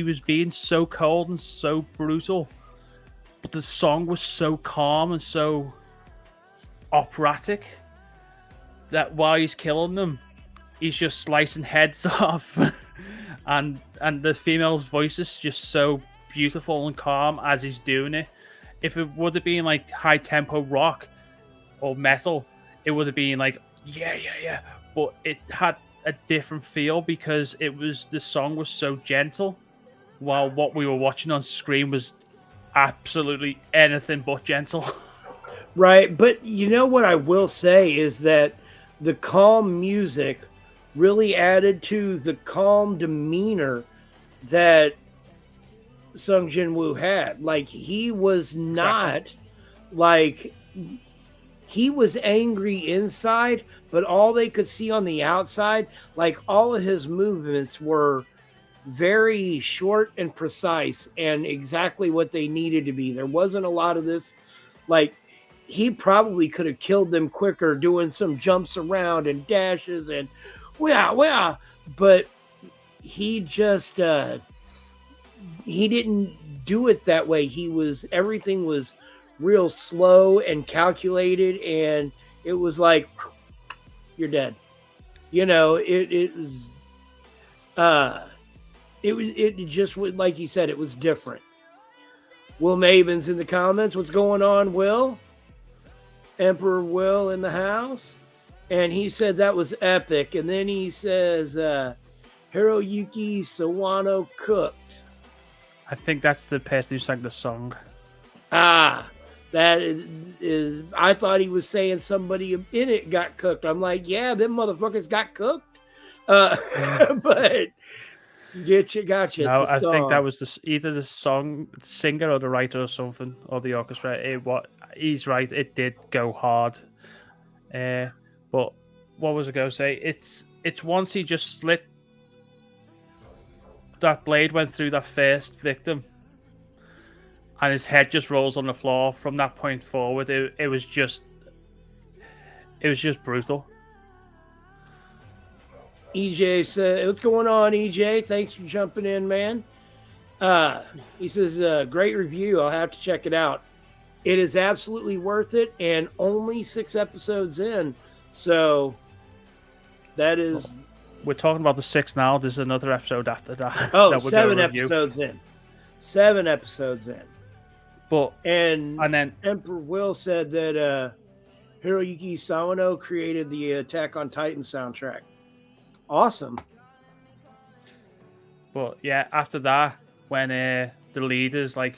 S2: was being so cold and so brutal, but the song was so calm and so operatic that while he's killing them, he's just slicing heads off, and the female's voice is just so beautiful and calm as he's doing it. If it would have been like high tempo rock or metal, it would have been like yeah, but it had a different feel because the song was so gentle, while what we were watching on screen was absolutely anything but gentle.
S1: Right, but you know what I will say is that the calm music really added to the calm demeanor that Sung Jin-woo had. Like, he was not like, he was angry inside, but all they could see on the outside, like, all of his movements were very short and precise and exactly what they needed to be. There wasn't a lot of this, like, he probably could have killed them quicker doing some jumps around and dashes and wow, but he just he didn't do it that way. Everything was real slow and calculated, and it was like, you're dead. You know, it just, like you said, it was different. Will Maven's in the comments. What's going on, Will? Emperor Will in the house. And he said that was epic. And then he says, Hiroyuki Sawano cooked.
S2: I think that's the person who sang the song.
S1: Ah, that is, I thought he was saying somebody in it got cooked. I'm like, yeah, them motherfuckers got cooked. But Gotcha.
S2: No,
S1: It's a
S2: I think that
S1: song.
S2: was either the singer or the writer or something, or the orchestra. He's right. It did go hard. But what was I going to say? It's once he just slit that blade went through that first victim, and his head just rolls on the floor. From that point forward, it was just brutal.
S1: EJ said, "What's going on, EJ? Thanks for jumping in, man." He says, "Great review. I'll have to check it out. It is absolutely worth it, and only 6 episodes in, so that is."
S2: We're talking about the 6 now. There's another episode after that.
S1: Oh,
S2: that
S1: 7 episodes in. 7 episodes in.
S2: But
S1: and
S2: then
S1: Emperor Will said that Hiroyuki Sawano created the Attack on Titan soundtrack. Awesome.
S2: But yeah, after that, when the leader's like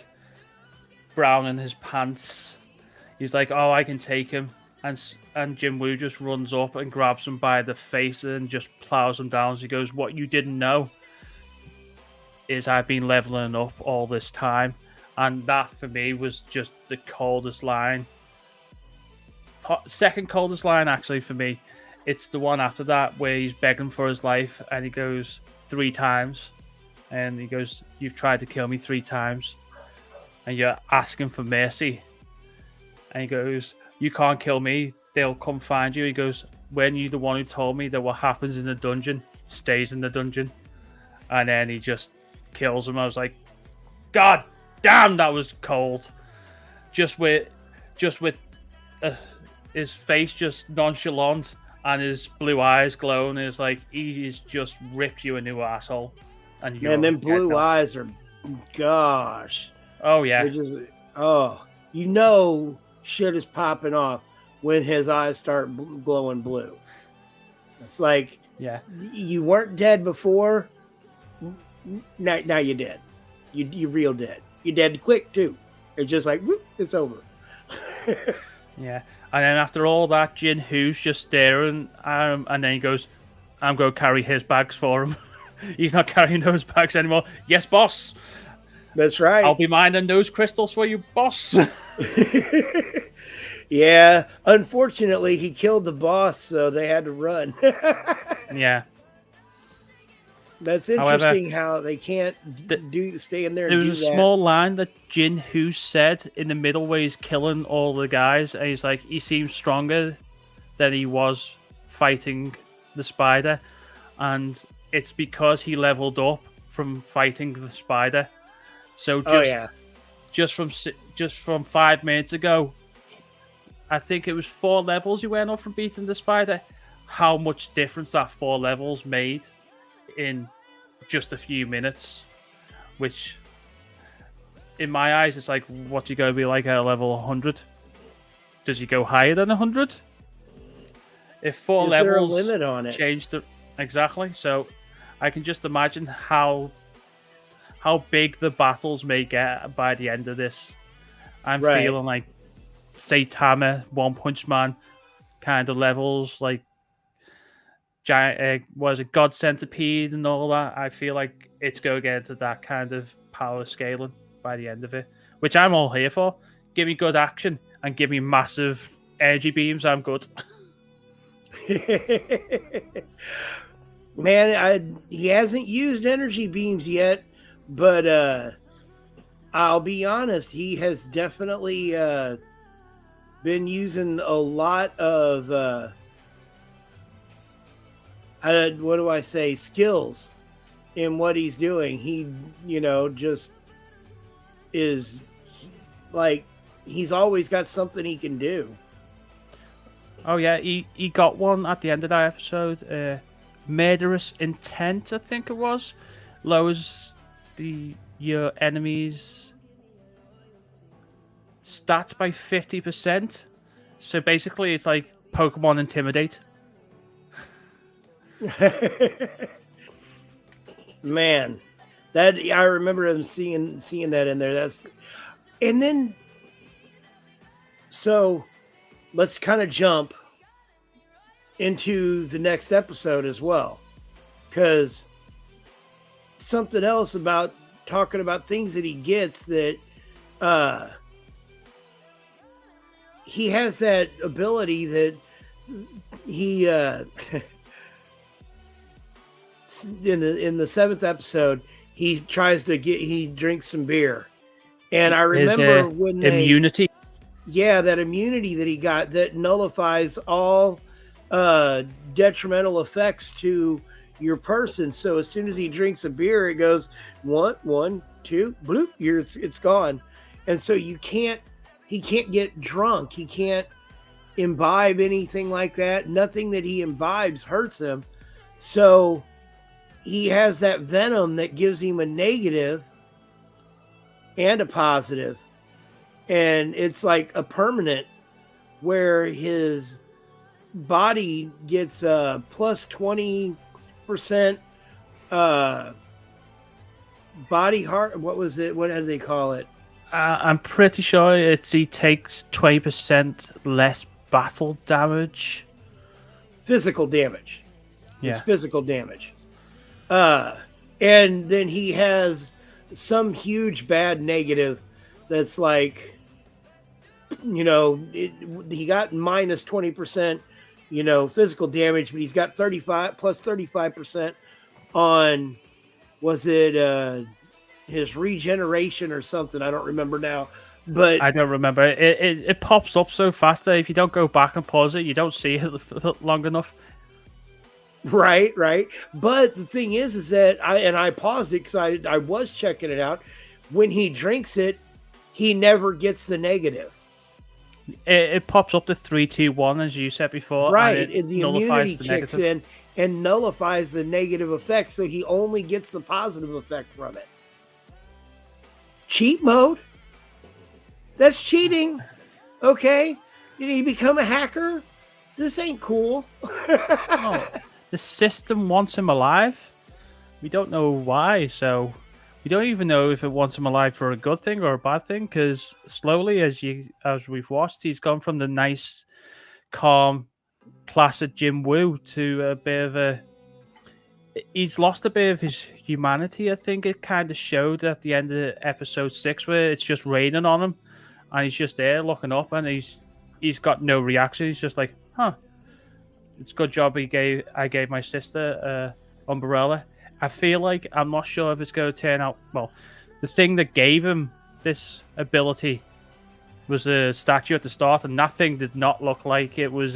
S2: browning his pants, he's like, "Oh, I can take him," and Jin Woo just runs up and grabs him by the face and just plows him down. So he goes, "What you didn't know is I've been leveling up all this time," and that for me was just the coldest line. Second coldest line, actually, for me. It's the one after that where he's begging for his life and he goes 3 times. And he goes, "You've tried to kill me 3 times. And you're asking for mercy." And he goes, "You can't kill me. They'll come find you." He goes, "When you the one who told me that what happens in the dungeon stays in the dungeon." And then he just kills him. I was like, God damn, that was cold. Just with his face just nonchalant and his blue eyes glowing. It's like he's just ripped you a new asshole. And
S1: man, them blue eyes are, gosh.
S2: Oh yeah.
S1: Shit is popping off when his eyes start glowing blue. It's like,
S2: yeah,
S1: you weren't dead before. Now you're dead. You're real dead. You're dead quick too. It's just like, whoop, it's over.
S2: Yeah. And then after all that, Jin Hoo's just staring at him, and then he goes, "I'm going to carry his bags for him." He's not carrying those bags anymore. "Yes, boss."
S1: That's right.
S2: "I'll be minding those crystals for you, boss."
S1: Yeah. Unfortunately, he killed the boss, so they had to run.
S2: Yeah.
S1: That's interesting. How they can't stay in there.
S2: There was a small line that Jin Hoo said in the middle where he's killing all the guys, and he's like, he seems stronger than he was fighting the spider, and it's because he leveled up from fighting the spider. So just from 5 minutes ago, I think it was 4 levels he went up from beating the spider. How much difference that 4 levels made in just a few minutes, which in my eyes, it's like, what's he going to be like at level 100? Does he go higher than 100? If 4
S1: Is
S2: levels,
S1: there a limit on it?
S2: Changed exactly. So I can just imagine how big the battles may get by the end of this. I'm feeling like Saitama, One Punch Man kind of levels, like giant, God Centipede and all that. I feel like it's going to get into that kind of power scaling by the end of it, which I'm all here for. Give me good action and give me massive energy beams. I'm good.
S1: Man, he hasn't used energy beams yet, but I'll be honest, he has definitely been using a lot of what do I say, skills in what he's doing. He, just is like, he's always got something he can do.
S2: Oh yeah, he got one at the end of that episode. Murderous Intent, I think it was, lowers your enemy's stats by 50%. So basically, it's like Pokemon Intimidate.
S1: Man, that I remember him seeing that in there. And then so let's kind of jump into the next episode as well, because something else about talking about things that he gets that he has that ability that he in the 7th episode he drinks some beer, and I remember when
S2: immunity.
S1: That immunity that he got that nullifies all detrimental effects to your person. So as soon as he drinks a beer, it goes 1, 2, bloop, it's gone. And so he can't get drunk. He can't imbibe anything like that. Nothing that he imbibes hurts him. So he has that venom that gives him a negative and a positive. And it's like a permanent where his body gets plus 20% body heart. What was it? What did they call it?
S2: I'm pretty sure he takes 20% less battle damage.
S1: Physical damage.
S2: Yeah.
S1: It's physical damage. And then he has some huge bad negative that's like, he got minus 20%, physical damage, but he's got 35% on, was it his regeneration or something? I don't remember now, but
S2: I don't remember. It pops up so fast that if you don't go back and pause it, you don't see it long enough.
S1: Right. But the thing is that I paused it because I was checking it out. When he drinks it, he never gets the negative.
S2: It pops up to 3, 2, 1, as you said before.
S1: Right,
S2: and
S1: the immunity kicks in and nullifies the negative effects, so he only gets the positive effect from it. Cheat mode? That's cheating. Okay? You become a hacker? This ain't cool.
S2: Oh, the system wants him alive. We don't know why, so we don't even know if it wants him alive for a good thing or a bad thing, because slowly, as we've watched, he's gone from the nice, calm, placid Jim Woo to a bit of a... He's lost a bit of his humanity, I think. It kind of showed at the end of episode 6, where it's just raining on him, and he's just there looking up, and he's got no reaction. He's just like, huh, it's a good job I gave my sister umbrella. I feel like, I'm not sure if it's going to turn out well. The thing that gave him this ability was a statue at the start, and that thing did not look like it was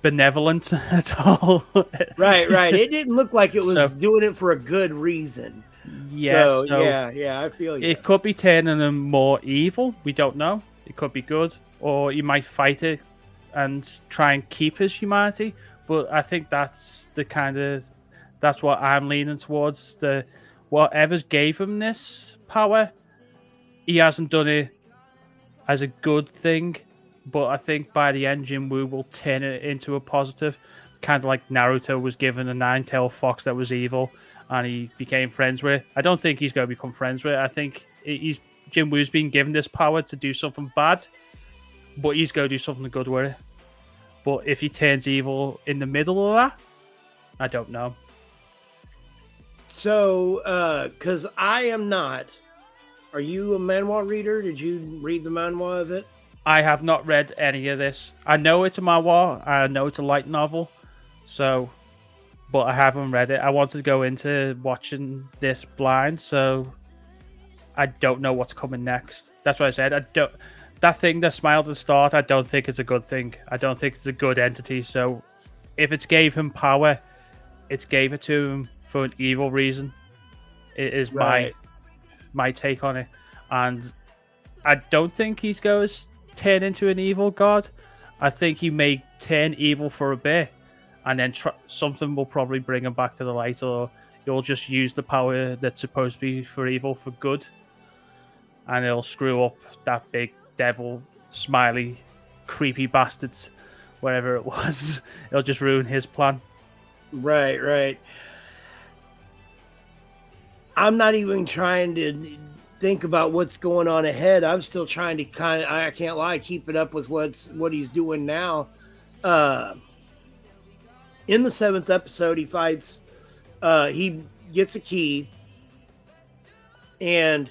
S2: benevolent at all.
S1: Right. It didn't look like it was doing it for a good reason.
S2: Yes.
S1: Yeah, I feel you.
S2: It could be turning him more evil. We don't know. It could be good, or he might fight it and try and keep his humanity. But I think that's what I'm leaning towards. Whatever's gave him this power, he hasn't done it as a good thing. But I think by the end, Jim Woo will turn it into a positive. Kind of like Naruto was given a 9-tailed fox that was evil, and he became friends with. I don't think he's going to become friends with. I think Jim Woo's been given this power to do something bad, but he's going to do something good with it. But if he turns evil in the middle of that, I don't know.
S1: So, because I am not. Are you a manhwa reader? Did you read the manhwa of it?
S2: I have not read any of this. I know it's a manhwa. I know it's a light novel. But I haven't read it. I wanted to go into watching this blind, so I don't know what's coming next. That's what I said. That thing that smiled at the start, I don't think it's a good thing. I don't think it's a good entity. So if it gave him power, it gave it to him for an evil reason. It is my take on it. And I don't think he's going to turn into an evil god. I think he may turn evil for a bit, and then something will probably bring him back to the light, or he'll just use the power that's supposed to be for evil for good, and it'll screw up that big devil, smiley, creepy bastard, whatever it was. It'll just ruin his plan.
S1: Right. I'm not even trying to think about what's going on ahead. I'm still trying to I can't lie, keep it up with what he's doing now. In the 7th episode, he fights. He gets a key, and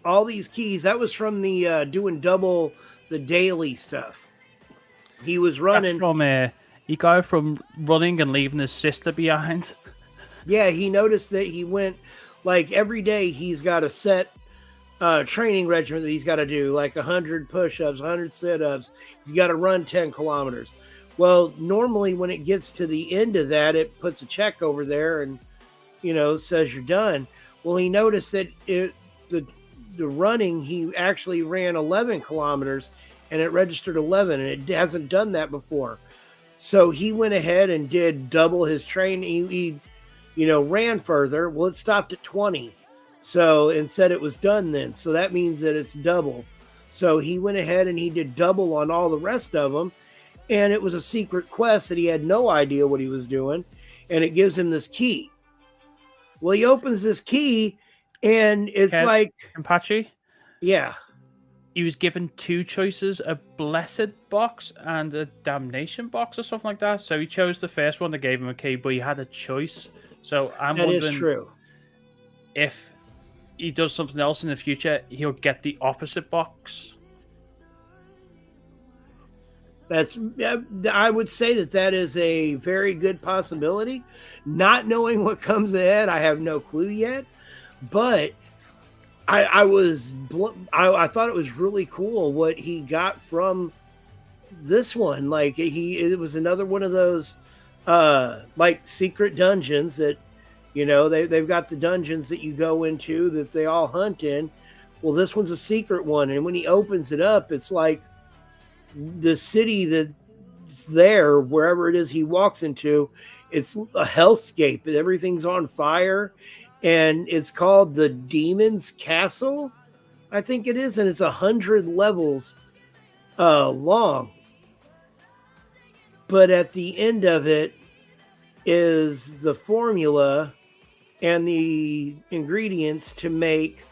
S1: all these keys, that was from the doing double the daily stuff. He was running.
S2: That's from he got it from running and leaving his sister behind.
S1: Yeah, he noticed that he went like every day. He's got a set training regimen that he's got to do, like 100 push-ups, 100 sit-ups. He's got to run 10 kilometers. Well, normally when it gets to the end of that, it puts a check over there and says you're done. Well, he noticed that the running, he actually ran 11 kilometers and it registered 11, and it hasn't done that before. So he went ahead and did double his training. He ran further. Well, it stopped at 20. So, and said it was done then. So that means that it's double. So he went ahead and he did double on all the rest of them. And it was a secret quest that he had no idea what he was doing. And it gives him this key. Well, he opens this key and it's like...
S2: Kenpachi?
S1: Yeah.
S2: He was given two choices, a blessed box and a damnation box or something like that. So he chose the first one that gave him a key, but he had a choice. So I'm wondering...
S1: That is true.
S2: If he does something else in the future, he'll get the opposite box.
S1: I would say that is a very good possibility. Not knowing what comes ahead, I have no clue yet. But I thought it was really cool what he got from this one. Like it was another one of those like secret dungeons that they've got the dungeons that you go into that they all hunt in. Well, this one's a secret one, and when he opens it up, it's like the city that's there, wherever it is he walks into, it's a hellscape. Everything's on fire, and it's called the Demon's Castle, I think it is, and it's 100 levels long. But at the end of it is the formula and the ingredients to make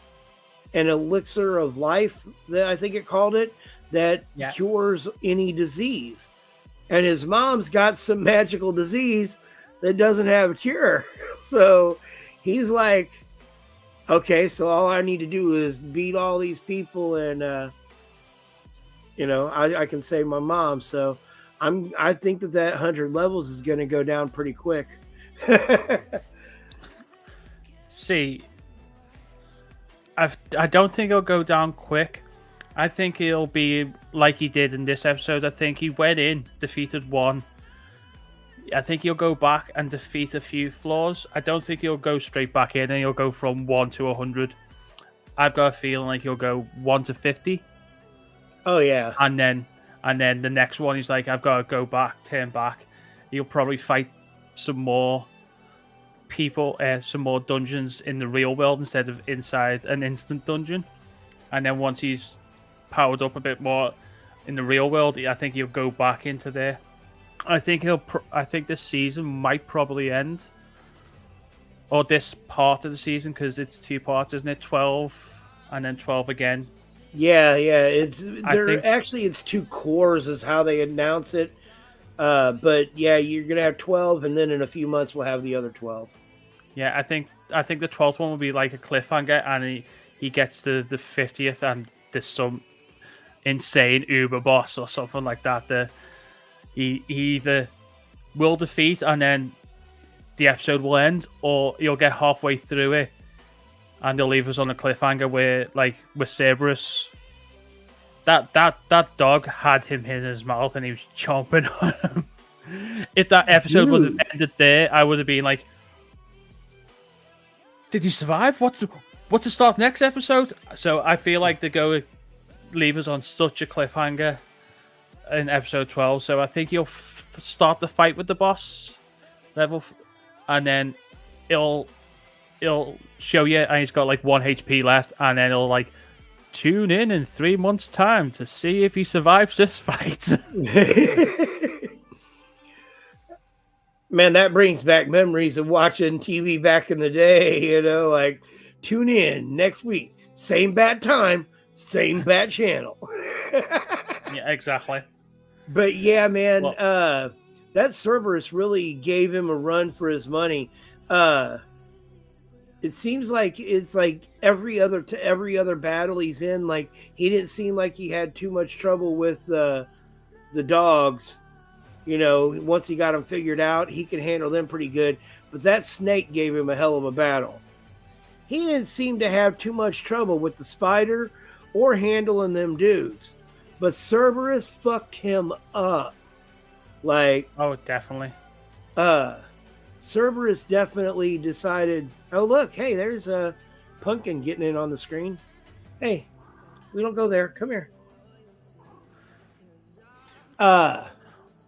S1: an elixir of life, that I think it called it, that cures any disease. And his mom's got some magical disease that doesn't have a cure. So he's like, okay, so all I need to do is beat all these people and, I can save my mom. So I think that 100 levels is going to go down pretty quick.
S2: See, I don't think it'll go down quick. I think it'll be like he did in this episode. I think he went in, defeated one. I think he'll go back and defeat a few floors. I don't think he'll go straight back in and he'll go from 1 to 100. I've got a feeling like he'll go 1 to 50.
S1: Oh, yeah.
S2: And then the next one, he's like, I've got to go back, turn back. He'll probably fight some more people, some more dungeons in the real world instead of inside an instant dungeon. And then once he's powered up a bit more in the real world, I think he'll go back into there. I think this season might probably end, or this part of the season, because it's 2 parts, isn't it? 12 and then 12 again.
S1: Yeah. It's 2 cores is how they announce it. But yeah, you're gonna have 12, and then in a few months we'll have the other 12.
S2: Yeah, I think the 12th one will be like a cliffhanger, and he gets to the 50th, and there's some insane Uber boss or something like that. He either will defeat, and then the episode will end, or you'll get halfway through it, and they'll leave us on a cliffhanger where, like, with Cerberus, that dog had him in his mouth and he was chomping on him. If that episode would have ended there, I would have been like, did he survive? What's the start next episode? So I feel like they go leave us on such a cliffhanger in episode 12. So I think you'll start the fight with the boss level, and then it'll show you, and he's got like 1 HP left, and then it'll like tune in 3 months' time to see if he survives this fight.
S1: Man, that brings back memories of watching TV back in the day. Like, tune in next week, same bat time, same bat channel.
S2: Yeah, exactly.
S1: But yeah, man, that Cerberus really gave him a run for his money. Uh, it seems like it's like every other battle he's in. Like he didn't seem like he had too much trouble with the dogs. You know, once he got them figured out, he could handle them pretty good. But that snake gave him a hell of a battle. He didn't seem to have too much trouble with the spider or handling them dudes. But Cerberus fucked him up. Like,
S2: Oh, definitely.
S1: Cerberus definitely decided, oh, look, hey, there's a Pumpkin getting in on the screen. Hey, we don't go there. Come here.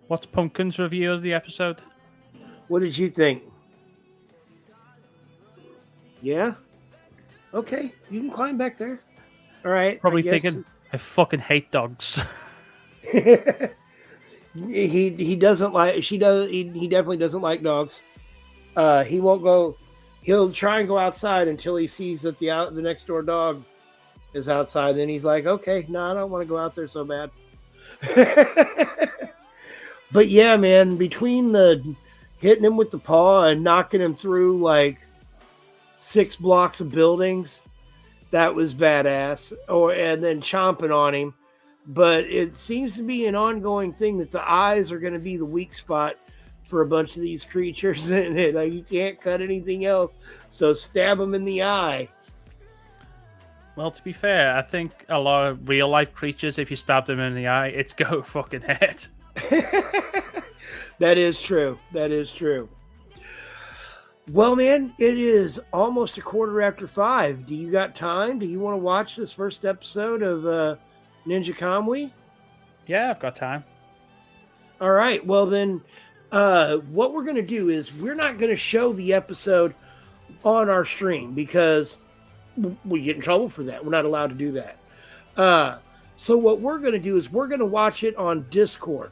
S2: What's Pumpkin's review of the episode?
S1: What did you think? Yeah? Okay, you can climb back there. All right.
S2: Probably thinking, I fucking hate dogs.
S1: he doesn't like he definitely doesn't like dogs. He won't go. He'll try and go outside until he sees that the next door dog is outside. Then he's like, okay, no, I don't want to go out there so bad. But yeah, man, between the hitting him with the paw and knocking him through like 6 blocks of buildings, that was badass. And then chomping on him. But it seems to be an ongoing thing that the eyes are going to be the weak spot for a bunch of these creatures. And like you can't cut anything else, so stab them in the eye.
S2: Well, to be fair, I think a lot of real life creatures, if you stab them in the eye, it's go fucking head.
S1: That is true. That is true. Well, man, it is almost 5:15. Do you got time? Do you want to watch this first episode of Ninja Kamui?
S2: Yeah, I've got time.
S1: All right. Well, then what we're going to do is we're not going to show the episode on our stream because we get in trouble for that. We're not allowed to do that. So what we're going to do is we're going to watch it on Discord.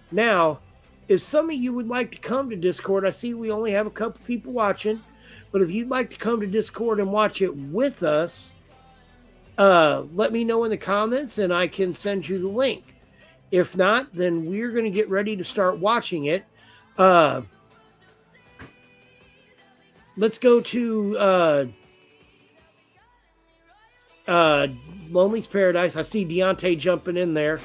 S1: Now, if some of you would like to come to Discord, I see we only have a couple people watching, but if you'd like to come to Discord and watch it with us, let me know in the comments and I can send you the link. If not, then we're going to get ready to start watching it. Let's go to Lonely's Paradise. I see Deontay jumping in there,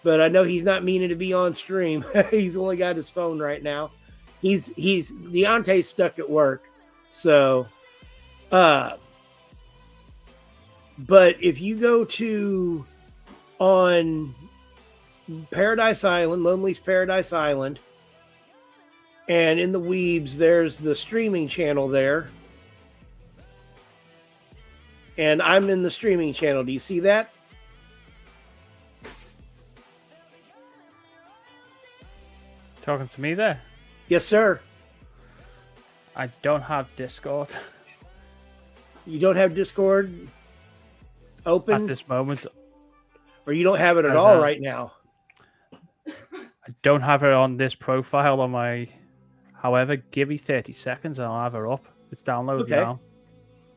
S1: but I know he's not meaning to be on stream. He's only got his phone right now. Deontay's stuck at work. So, but if you go to on Paradise Island, Lonely's Paradise Island, and in the Weebs, there's the streaming channel there. And I'm in the streaming channel. Do you see that?
S2: Talking to me there?
S1: Yes, sir.
S2: I don't have Discord.
S1: You don't have Discord open?
S2: At this moment.
S1: Or you don't have it at all right now?
S2: I don't have it on this profile on my... However, give me 30 seconds and I'll have her up. It's downloaded now.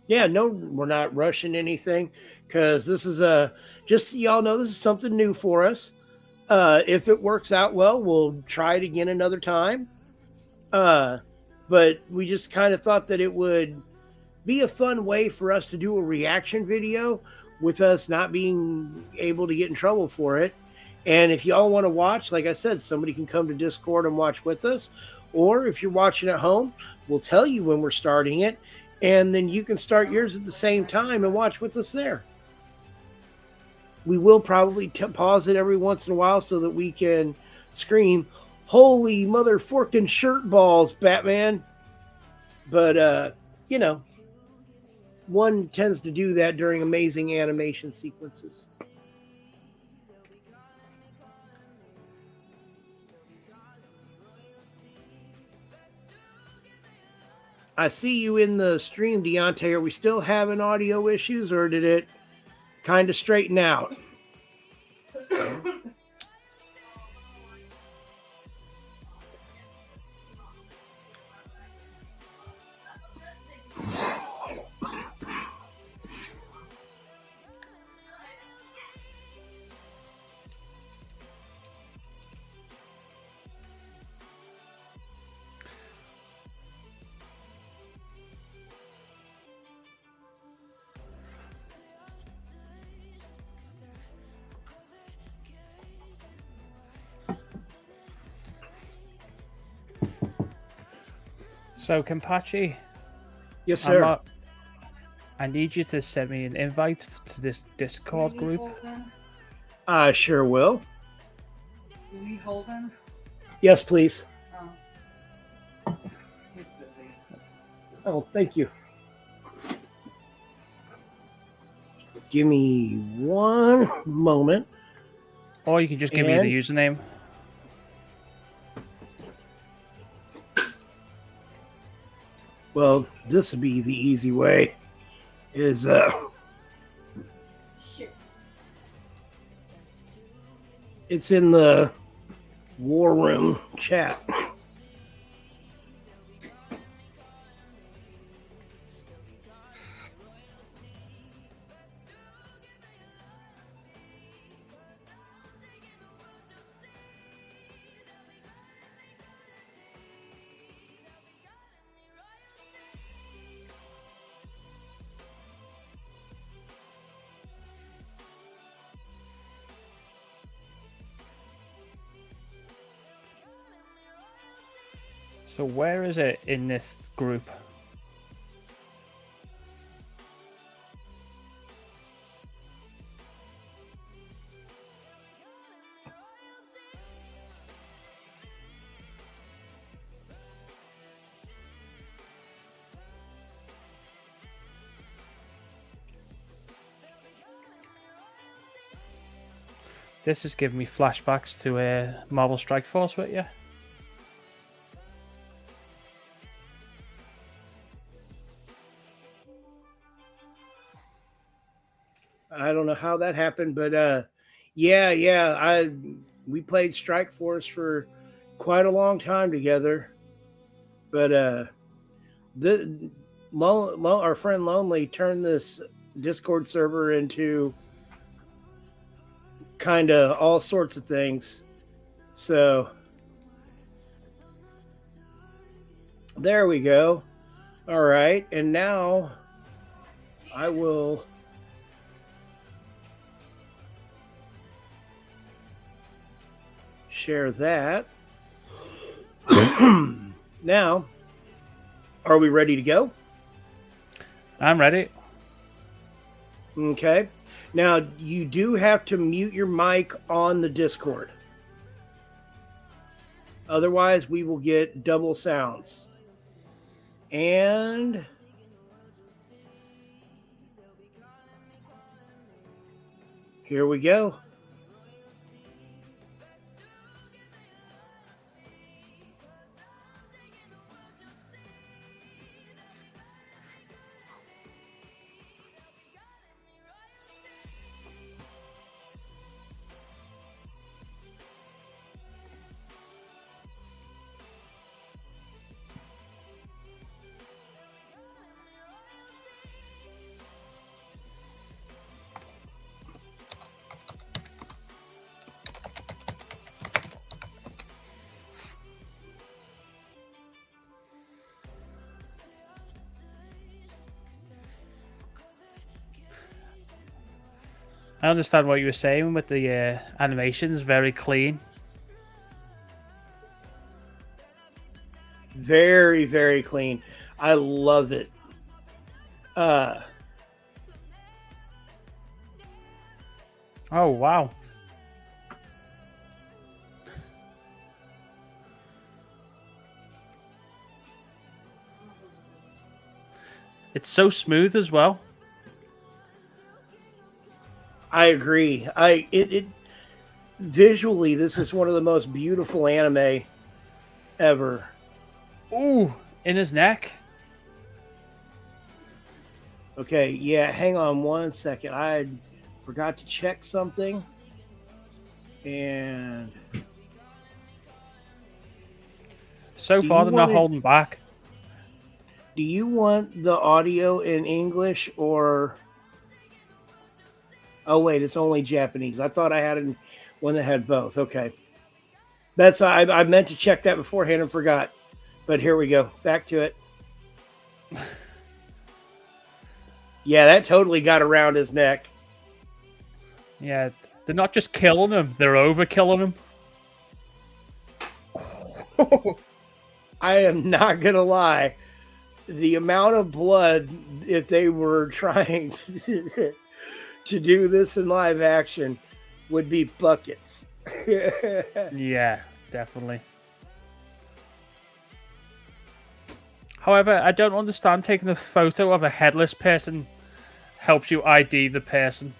S1: Yeah, no, we're not rushing anything because this is just so y'all know, this is something new for us. If it works out well, we'll try it again another time. But we just kind of thought that it would be a fun way for us to do a reaction video with us not being able to get in trouble for it. And if y'all want to watch, like I said, somebody can come to Discord and watch with us. Or if you're watching at home, we'll tell you when we're starting it. And then you can start yours at the same time and watch with us there. We will probably pause it every once in a while so that we can scream, "Holy mother forking shirt balls, Batman." But, you know, one tends to do that during amazing animation sequences. I see you in the stream, Deontay. Are we still having audio issues, or did it kind of straighten out?
S2: So, Kenpachi,
S1: Yes, sir.
S2: I need you to send me an invite to this Discord group.
S1: I sure will.
S4: Do we hold him?
S1: Yes, please.
S4: Oh. He's busy.
S1: Oh, thank you. Give me one moment.
S2: Or you can just give me the username.
S1: Well, this would be the easy way.
S4: Shit.
S1: It's in the war room chat.
S2: So where is it in this group? This is giving me flashbacks to Marvel Strike Force with you.
S1: I don't know how that happened, but yeah. We played Strike Force for quite a long time together. But our friend Lonely turned this Discord server into kind of all sorts of things. So there we go. All right, and now I will share that. Now, are we ready to go?
S2: I'm ready.
S1: Okay. Now, you do have to mute your mic on the Discord. Otherwise, we will get double sounds. And here we go.
S2: I understand what you were saying with the animations, very clean.
S1: Very, very clean. I love it.
S2: Oh, wow. It's so smooth as well.
S1: I agree. It visually, this is one of the most beautiful anime ever.
S2: Ooh, in his neck.
S1: Okay, yeah, hang on one second. I forgot to check something. And
S2: So far, they're not holding back.
S1: do you want the audio in English or... Oh, wait, it's only Japanese. I thought I had one that had both. Okay. I meant to check that beforehand and forgot. But here we go. Back to it. Yeah, that totally got around his neck.
S2: Yeah, they're not just killing him, they're overkilling him.
S1: I am not gonna lie. The amount of blood, if they were trying to do this in live action, would be buckets.
S2: Yeah, definitely. However, I don't understand taking a photo of a headless person helps you ID the person.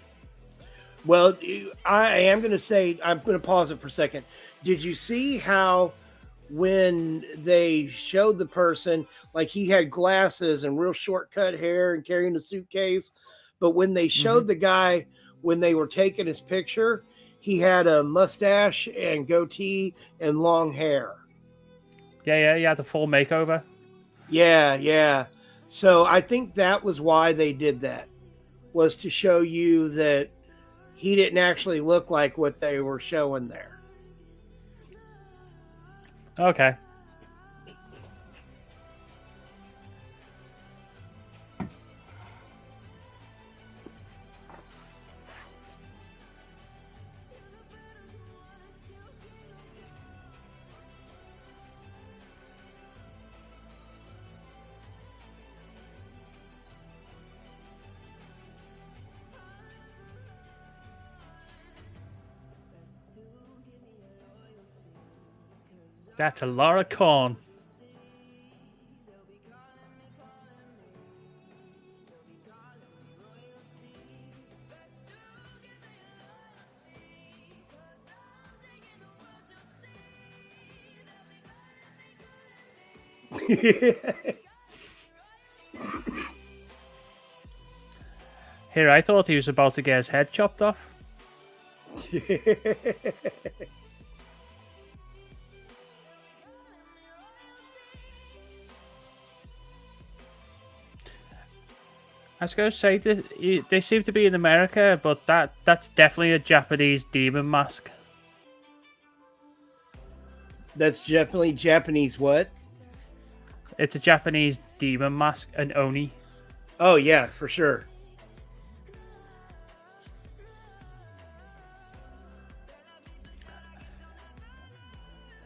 S1: Well, I am going to say, I'm going to pause it for a second. Did you see how when they showed the person, like he had glasses and real short cut hair and carrying a suitcase, but when they showed the guy when they were taking his picture, he had a mustache and goatee and long hair.
S2: Yeah, you had the full makeover.
S1: Yeah. So I think that was why they did that, was to show you that he didn't actually look like what they were showing there.
S2: Okay. That's a lot of corn. Here, I thought he was about to get his head chopped off. I was going to say, they seem to be in America, but that's definitely a Japanese demon mask.
S1: That's definitely Japanese what?
S2: It's a Japanese demon mask, an Oni.
S1: Oh, yeah, for sure.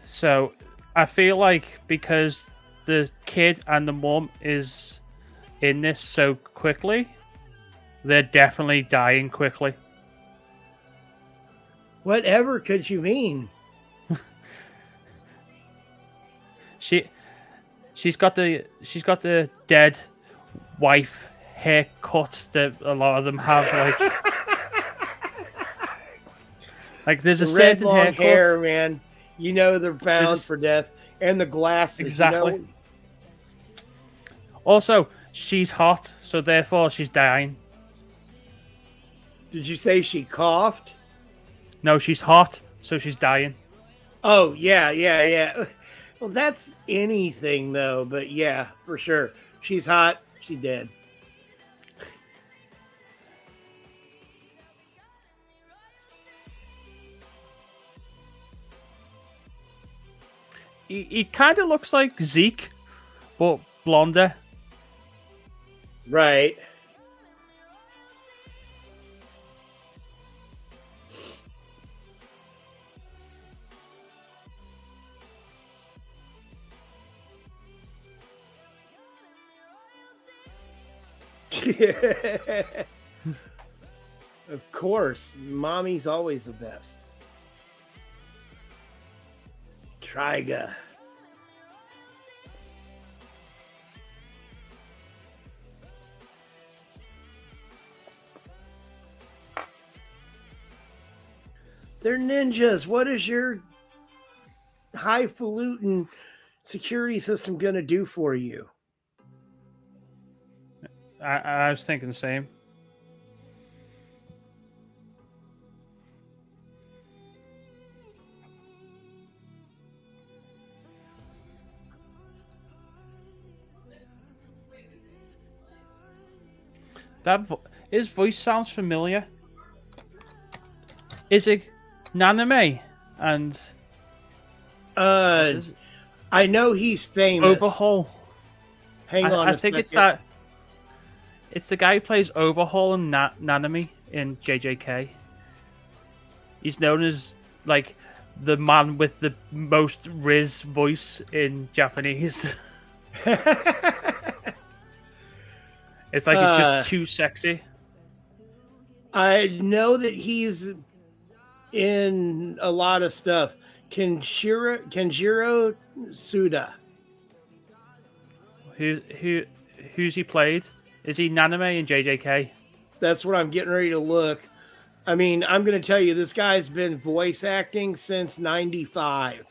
S2: So, I feel like because the kid and the mum is in this so quickly, they're definitely dying quickly.
S1: Whatever could you mean?
S2: She's got the dead wife haircut that a lot of them have, like there's a
S1: The red
S2: certain
S1: long
S2: haircut.
S1: hair, man. You know they're bound
S2: There's-
S1: for death. And the glasses.
S2: Exactly.
S1: You know?
S2: Also, she's hot, so therefore she's dying.
S1: Did you say she coughed?
S2: No, she's hot, so she's dying.
S1: Oh, yeah. Well, that's anything, though. But yeah, for sure. She's hot. She's dead.
S2: He kind of looks like Zeke, but blonder.
S1: Right. Of course, mommy's always the best. Triga. They're ninjas. What is your highfalutin security system going to do for you?
S2: I was thinking the same. His voice sounds familiar. Is it Naname? And
S1: I know he's famous.
S2: Overhaul.
S1: Hang on
S2: I
S1: a
S2: think
S1: second.
S2: it's that. It's the guy who plays Overhaul and Nanami in JJK. He's known as like the man with the most Riz voice in Japanese. It's like it's just too sexy.
S1: I know that he's in a lot of stuff. Kenjiro Suda.
S2: Who's he played? Is he Naname in JJK?
S1: That's what I'm getting ready to look. I mean, I'm going to tell you, this guy's been voice acting since '95.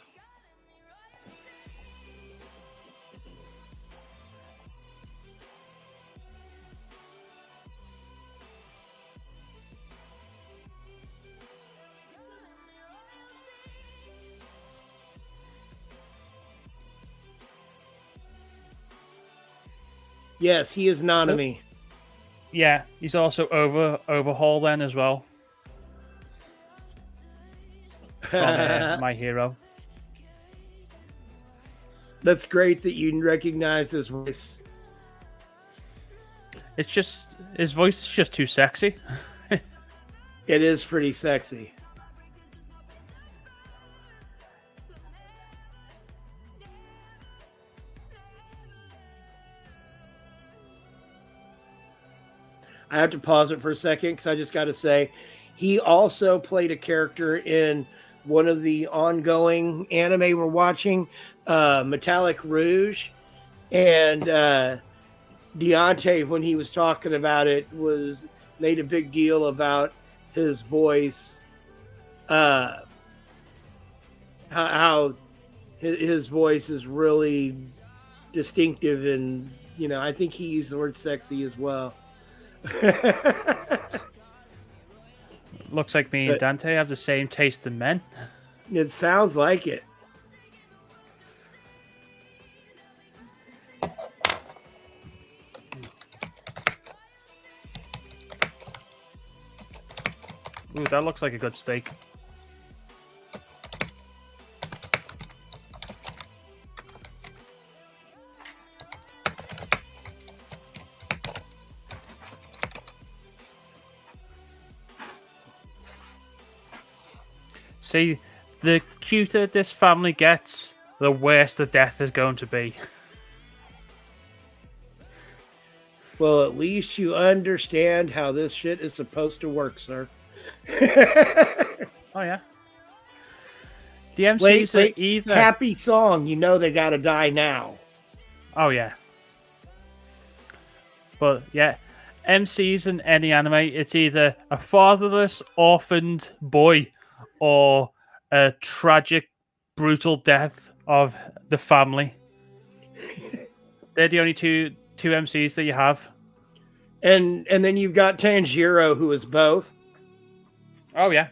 S1: Yes, he is Nanami.
S2: Yeah, he's also Overhaul then as well. From My Hero.
S1: That's great that you recognize his voice.
S2: It's just his voice is just too sexy.
S1: It is pretty sexy. I have to pause it for a second because I just got to say, he also played a character in one of the ongoing anime we're watching, Metallic Rouge. And Deontay, when he was talking about it, made a big deal about his voice, how his voice is really distinctive, and I think he used the word sexy as well.
S2: Looks like me and Dante have the same taste in men.
S1: It sounds like it.
S2: Ooh, that looks like a good steak. See, the cuter this family gets, the worse the death is going to be.
S1: Well, at least you understand how this shit is supposed to work, sir.
S2: Oh, yeah. The MCs are either...
S1: Happy song, they gotta die now.
S2: Oh, yeah. But, yeah, MCs in any anime, it's either a fatherless, orphaned boy or a tragic, brutal death of the family. They're the only two MCs that you have.
S1: And then you've got Tanjiro, who is both.
S2: Oh, yeah.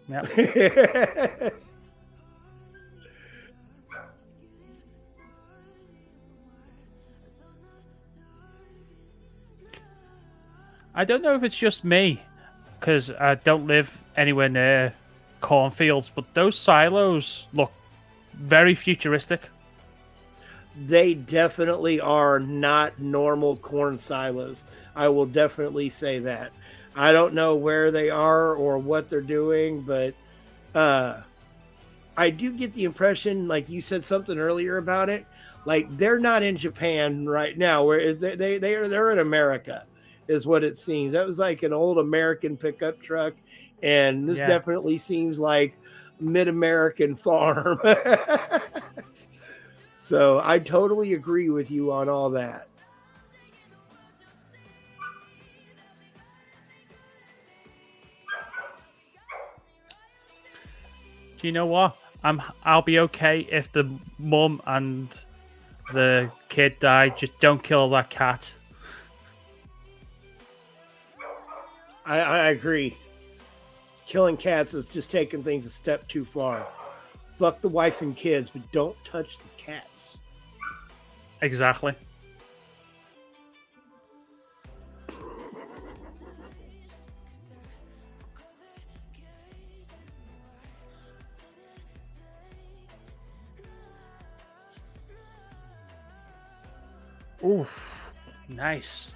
S2: Yeah. I don't know if it's just me, because I don't live anywhere near cornfields, but those silos look very futuristic.
S1: They definitely are not normal corn silos. I will definitely say that. I don't know where they are or what they're doing, but I do get the impression, like you said something earlier about it, like they're not in Japan right now, where they're in America, is what it seems. That was like an old American pickup truck, and this definitely seems like mid-American farm. So I totally agree with you on all that.
S2: Do you know what? I'll be okay if the mum and the kid die. Just don't kill that cat.
S1: I agree. Killing cats is just taking things a step too far. Fuck the wife and kids, but don't touch the cats.
S2: Exactly. Oof. Nice.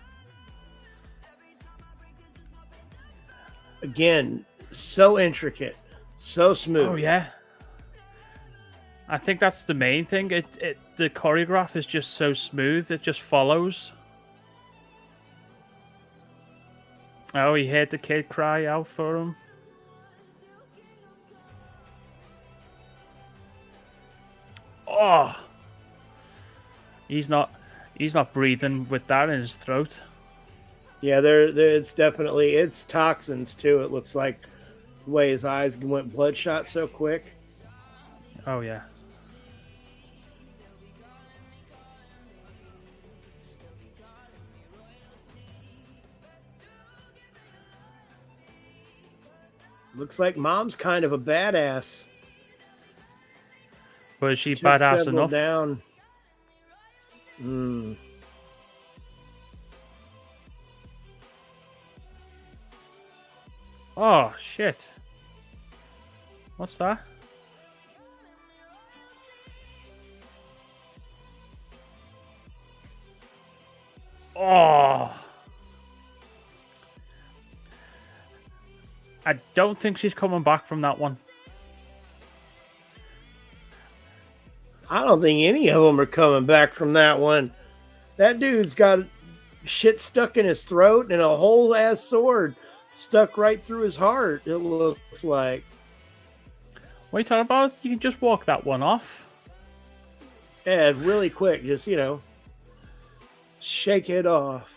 S1: Again, so intricate, so smooth.
S2: Oh, yeah. I think that's the main thing. The choreograph is just so smooth. It just follows. Oh, he heard the kid cry out for him. Oh, he's not breathing with that in his throat.
S1: Yeah, it's definitely, it's toxins too. It looks like the way his eyes went bloodshot so quick.
S2: Oh yeah.
S1: Looks like mom's kind of a badass.
S2: But is she
S1: Took
S2: badass
S1: several
S2: enough?
S1: down.
S2: Oh shit! What's that? Oh! I don't think she's coming back from that one.
S1: I don't think any of them are coming back from that one. That dude's got shit stuck in his throat and a whole ass sword stuck right through his heart, it looks like.
S2: What are you talking about? You can just walk that one off.
S1: Yeah, really quick. Just, shake it off.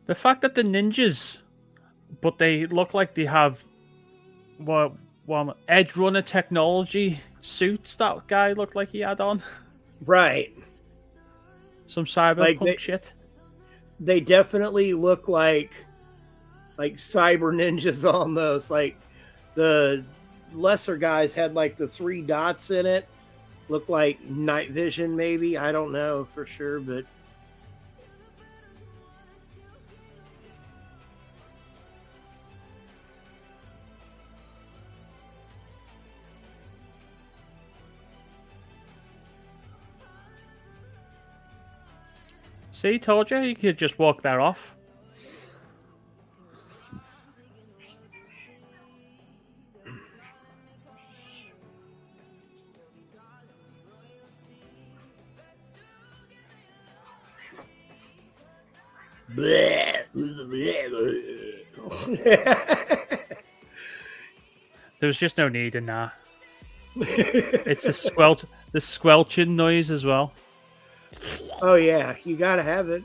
S2: The fact that the ninjas, but they look like they have Edge Runner technology suits that guy looked like he had on.
S1: Right.
S2: Some cyberpunk shit.
S1: They definitely look like cyber ninjas almost. Like the lesser guys had like the 3 dots in it. Looked like night vision maybe. I don't know for sure, but
S2: See, told you could just walk that off. There was just no need in that. It's the squelching noise as well.
S1: Oh yeah, you gotta have it.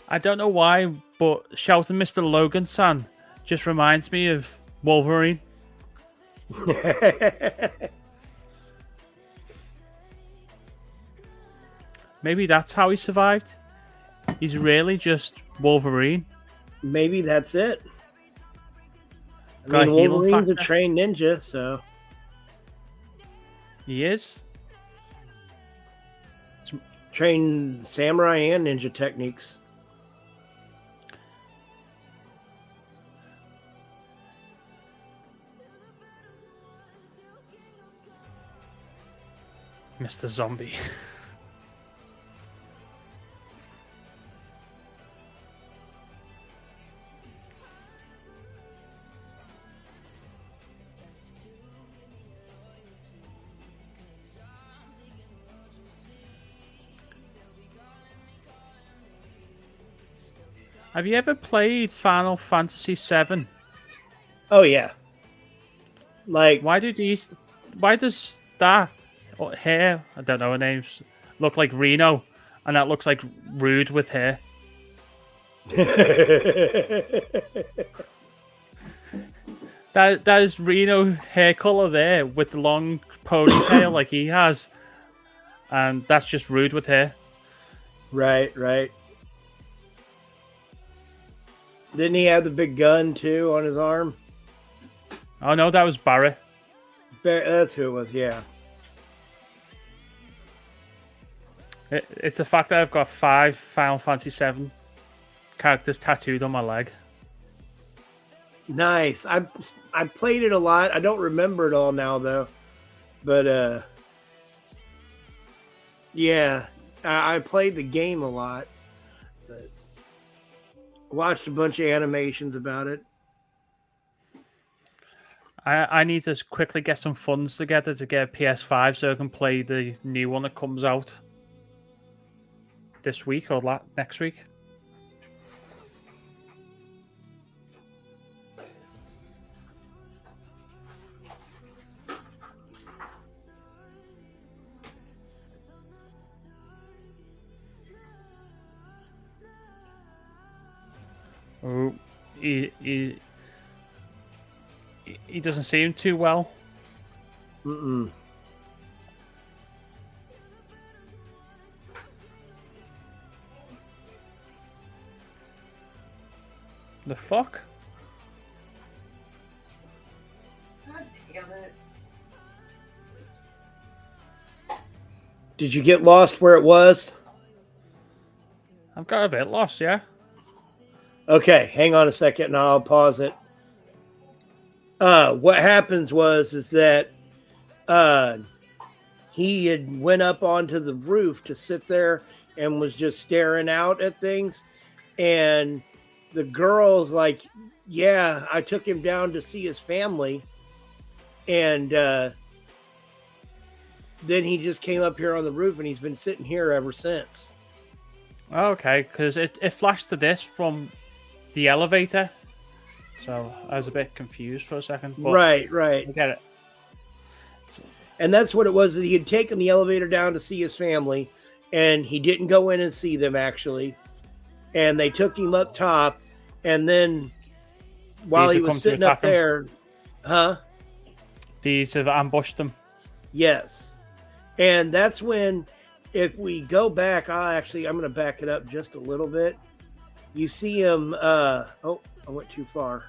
S2: I don't know why, but shouting Mr. Logan-san just reminds me of Wolverine. Maybe that's how he survived. He's really just Wolverine.
S1: Maybe that's it. I
S2: Got
S1: mean,
S2: a healing
S1: Wolverine's a
S2: factor.
S1: trained ninja, so
S2: He is.
S1: trained samurai and ninja techniques.
S2: Mr. Zombie. Have you ever played Final Fantasy VII?
S1: Oh yeah. Like
S2: Why does that hair, I don't know her names, look like Reno, and that looks like Rude with hair? That is Reno hair color there with the long ponytail like he has, and that's just Rude with hair.
S1: Right. Didn't he have the big gun too on his arm?
S2: Oh no, that was Barry.
S1: That's who it was. Yeah.
S2: It's the fact that I've got 5 Final Fantasy VII characters tattooed on my leg.
S1: Nice. I played it a lot. I don't remember it all now though. But yeah, I played the game a lot. But watched a bunch of animations about it.
S2: I need to quickly get some funds together to get a PS5 so I can play the new one that comes out this week or next week. Oh, he doesn't seem too well.
S1: Mm-mm.
S2: The fuck?
S4: God damn it.
S1: Did you get lost where it was?
S2: I've got a bit lost, yeah.
S1: Okay, hang on a second and I'll pause it. What happens is that he had went up onto the roof to sit there and was just staring out at things, and the girl's like, yeah, I took him down to see his family, and then he just came up here on the roof and he's been sitting here ever since.
S2: Okay, because it flashed to this from the elevator, so I was a bit confused for a second. But
S1: Right.
S2: I get it.
S1: And that's what it was. He had taken the elevator down to see his family, and he didn't go in and see them, actually. And they took him up top, and then while
S2: These
S1: he
S2: have
S1: was
S2: come to
S1: sitting up
S2: attack him?
S1: there, huh?
S2: These have ambushed them.
S1: Yes. And that's when, if we go back, I'm going to back it up just a little bit. You see him, oh, I went too far.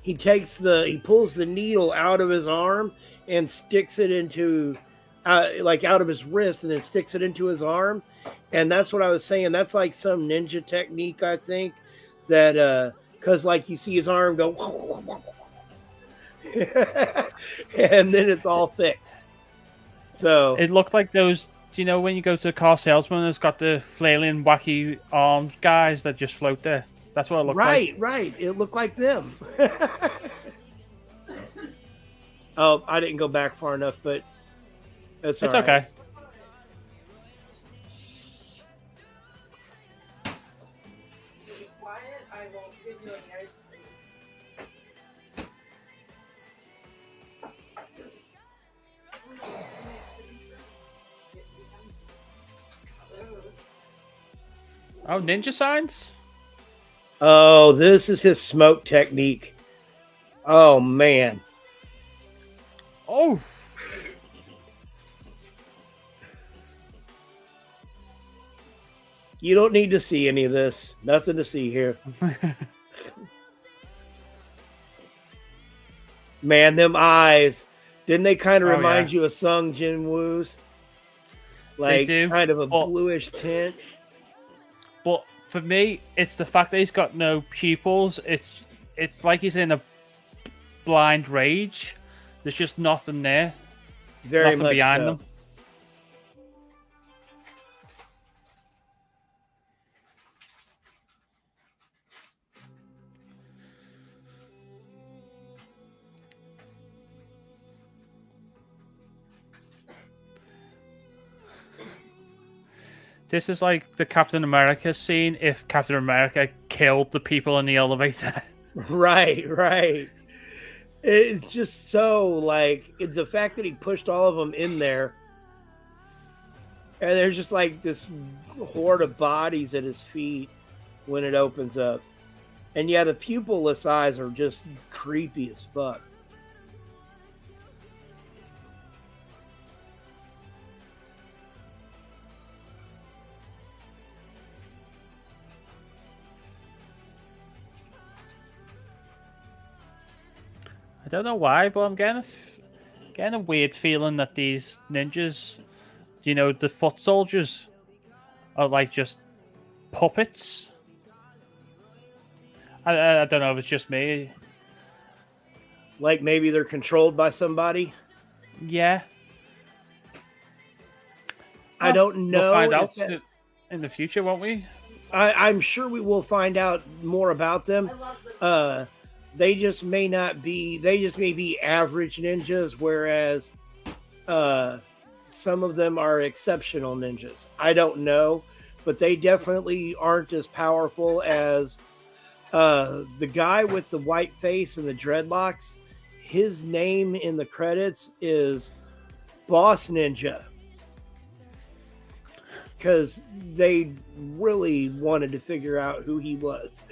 S1: He pulls the needle out of his arm and sticks it into, out of his wrist, and then sticks it into his arm. And that's what I was saying. That's like some ninja technique, I think, that, because like you see his arm go, and then it's all fixed. So
S2: It looked like those, do you know when you go to a car salesman, it's got the flailing, wacky armed guys that just float there? That's what it looked like.
S1: Right. It looked like them. Oh, I didn't go back far enough, but it's all right.
S2: Okay.
S4: Be quiet, I won't give you any ice cream.
S2: Oh, ninja signs?
S1: Oh, this is his smoke technique. Oh, man.
S2: Oh,
S1: You don't need to see any of this. Nothing to see here. Man, them eyes. Didn't they kind of
S2: Oh,
S1: remind
S2: yeah.
S1: you of Sung Jin Woo's? Like,
S2: do.
S1: kind of a
S2: Well-
S1: bluish tint.
S2: but for me, it's the fact that he's got no pupils. It's like he's in a blind rage. There's just nothing there.
S1: Very
S2: Nothing
S1: much
S2: behind
S1: so.
S2: them. This is like the Captain America scene if Captain America killed the people in the elevator.
S1: Right. It's just so like, it's the fact that he pushed all of them in there, and there's just like this horde of bodies at his feet when it opens up. And yeah, the pupilless eyes are just creepy as fuck.
S2: I don't know why, but I'm getting a weird feeling that these ninjas, the foot soldiers, are like just puppets. I don't know if it's just me.
S1: Like maybe they're controlled by somebody.
S2: Yeah.
S1: I don't know.
S2: We'll find
S1: if
S2: out
S1: that-
S2: in the future, won't we?
S1: I'm sure we will find out more about them. They just may not be. They just may be average ninjas, whereas some of them are exceptional ninjas. I don't know, but they definitely aren't as powerful as the guy with the white face and the dreadlocks. His name in the credits is Boss Ninja, because they really wanted to figure out who he was.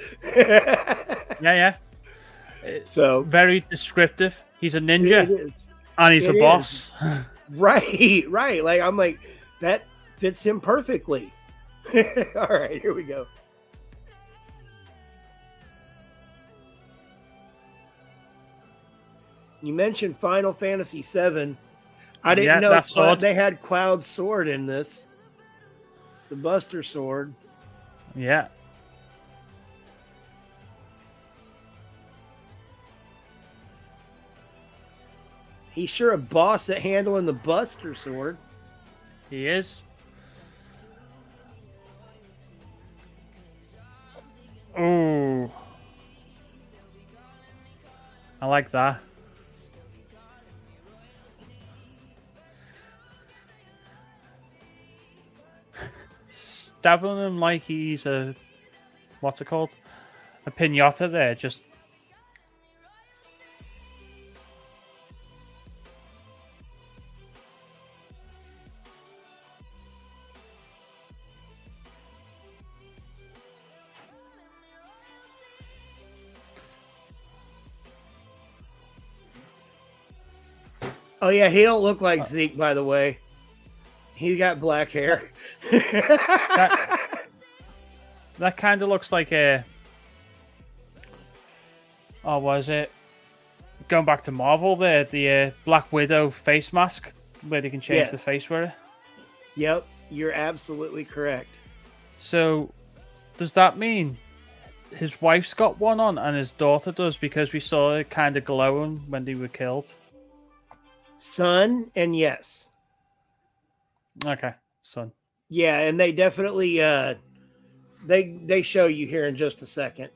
S2: Yeah.
S1: So
S2: Very descriptive. He's a ninja
S1: it is.
S2: and he's a
S1: It
S2: boss.
S1: Right. Like I'm like, that fits him perfectly. All right, here we go. You mentioned Final Fantasy VII. I didn't know
S2: that sword.
S1: they had Cloud's sword in this. The Buster Sword.
S2: Yeah.
S1: He's sure a boss at handling the Buster Sword.
S2: He is. Oh. I like that. Stabbing him like he's a... What's it called? A pinata there, just...
S1: Oh yeah, he don't look like Zeke, by the way. He got black hair.
S2: That kind of looks like a... Oh, was it? Going back to Marvel there, the Black Widow face mask, where they can change the
S1: Yes.
S2: face with it.
S1: Yep, you're absolutely correct.
S2: So, does that mean his wife's got one on and his daughter does, because we saw it kind of glowing when they were killed?
S1: Son and yes.
S2: Okay, son.
S1: Yeah, and they definitely they show you here in just a second.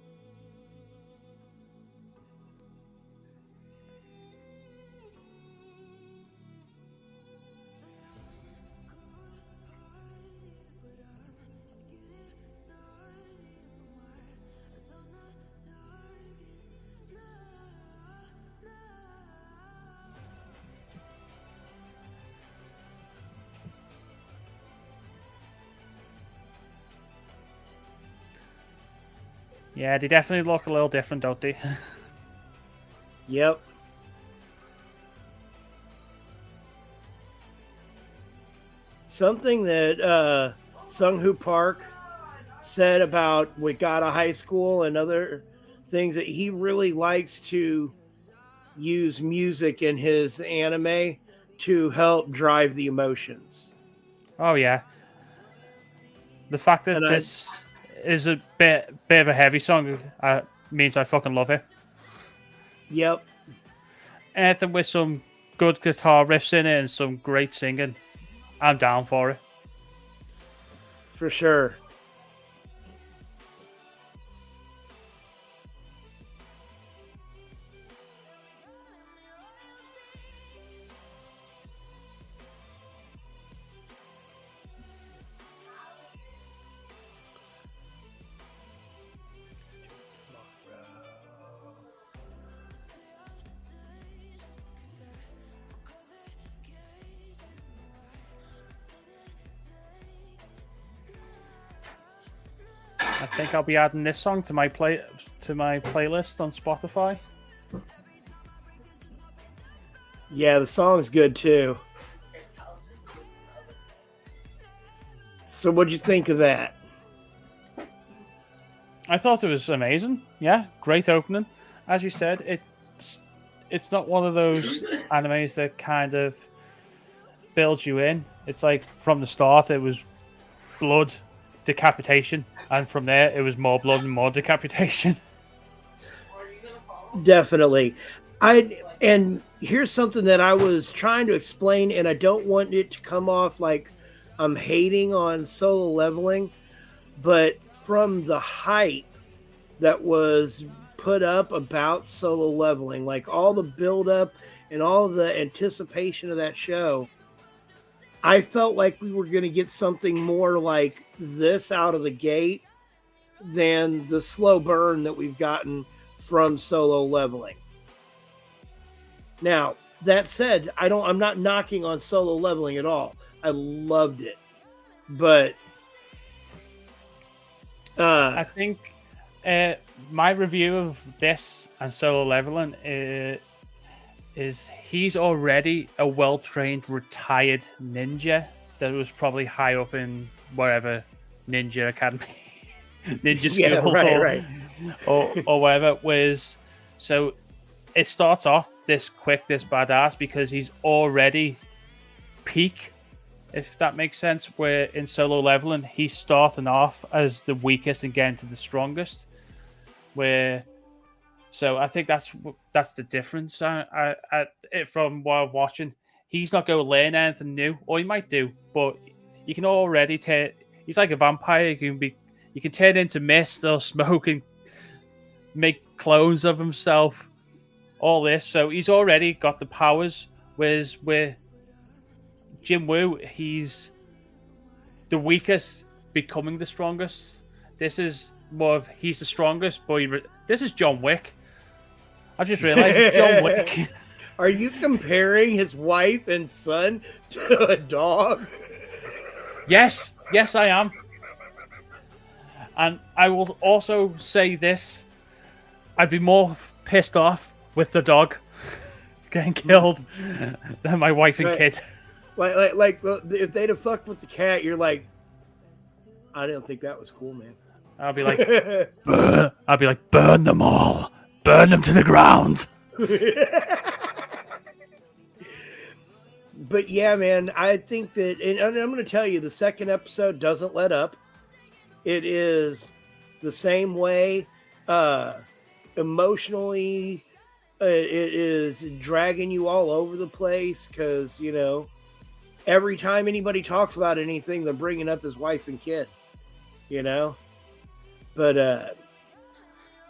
S2: Yeah, they definitely look a little different, don't they?
S1: Yep. Something that Sung-Hoo Park said about Wigata High School and other things, that he really likes to use music in his anime to help drive the emotions.
S2: Oh, yeah. The fact that
S1: And
S2: this is a bit of a heavy song means I fucking love it.
S1: Yep.
S2: Anything with some good guitar riffs in it and some great singing, I'm down for it.
S1: For sure.
S2: I think I'll be adding this song to my playlist on Spotify.
S1: Yeah, the song's good too. So what'd you think of that?
S2: I thought it was amazing. Yeah, great opening. As you said, it's not one of those animes that kind of builds you in. It's like from the start it was blood decapitation, and from there it was more blood and more decapitation.
S1: Definitely. And here's something that I was trying to explain, and I don't want it to come off like I'm hating on Solo Leveling, but from the hype that was put up about Solo Leveling, like all the build up and all the anticipation of that show, I felt like we were going to get something more like this out of the gate than the slow burn that we've gotten from Solo Leveling. Now, that said, I'm not knocking on Solo Leveling at all. I loved it. But
S2: I think my review of this and Solo Leveling is he's already a well-trained, retired ninja that was probably high up in whatever Ninja Academy, Ninja School,
S1: right.
S2: or whatever. So it starts off this quick, this badass, because he's already peak, if that makes sense. Where in Solo Leveling, he's starting off as the weakest and getting to the strongest. So I think that's the difference. From what I'm watching, he's not going to learn anything new, or he might do, but you can already tell he's like a vampire. You can turn into mist or smoke and make clones of himself. All this, so he's already got the powers. Whereas with Jim Woo, he's the weakest, becoming the strongest. This is more of he's the strongest, but this is John Wick. I've just realized it's John Wick.
S1: Are you comparing his wife and son to a dog?
S2: Yes, I am. And I will also say this: I'd be more pissed off with the dog getting killed than my wife and kid.
S1: Like if they'd have fucked with the cat, you're like, I didn't think that was cool, man.
S2: I'll be like, burn them all, burn them to the ground.
S1: But yeah, man, I think that, and I'm going to tell you, the second episode doesn't let up. It is the same way, emotionally. It is dragging you all over the place because, every time anybody talks about anything, they're bringing up his wife and kid, But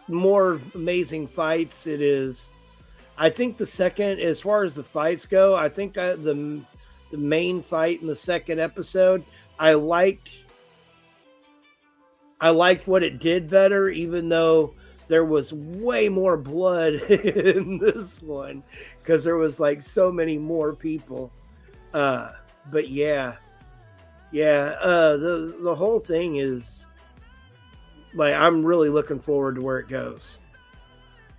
S1: more amazing fights. It is, I think the second, as far as the fights go, I think the main fight in the second episode, I liked what it did better, even though there was way more blood in this one because there was like so many more people. But yeah. The whole thing is like, I'm really looking forward to where it goes.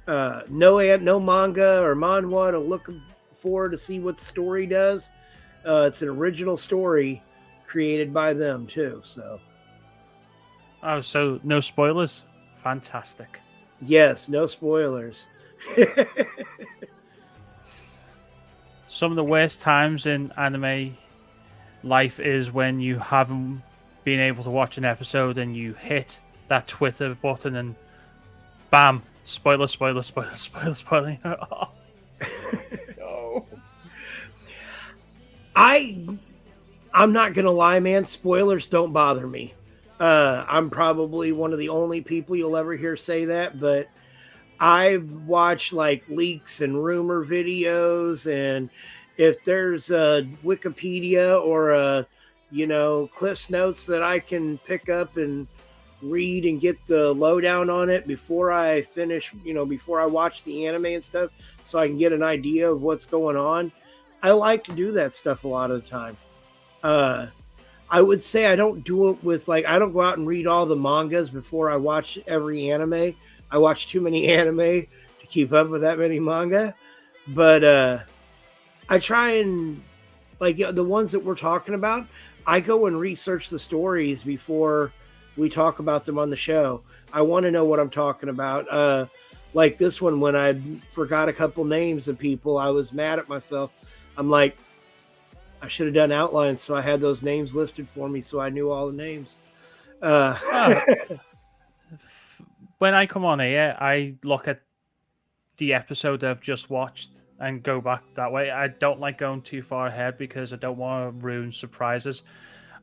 S1: No manga or manhwa to look forward to see what the story does. It's an original story created by them too. So.
S2: Oh, so no spoilers? Fantastic.
S1: Yes, no spoilers.
S2: Some of the worst times in anime life is when you haven't been able to watch an episode and you hit that Twitter button and bam, spoiler. Oh. No.
S1: I'm not gonna lie, man. Spoilers don't bother me. I'm probably one of the only people you'll ever hear say that, but I've watched like leaks and rumor videos, and if there's a Wikipedia or a, Cliff's Notes that I can pick up and read and get the lowdown on it before I finish, before I watch the anime and stuff, so I can get an idea of what's going on. I like to do that stuff a lot of the time. I would say I don't do it with I don't go out and read all the mangas before I watch every anime. I watch too many anime to keep up with that many manga. But I try and, the ones that we're talking about, I go and research the stories before we talk about them on the show. I want to know what I'm talking about. Like this one, when I forgot a couple names of people, I was mad at myself. I'm like, I should have done outlines so I had those names listed for me so I knew all the names. Uh,
S2: When I come on here, I look at the episode I've just watched and go back that way. I don't like going too far ahead because I don't want to ruin surprises.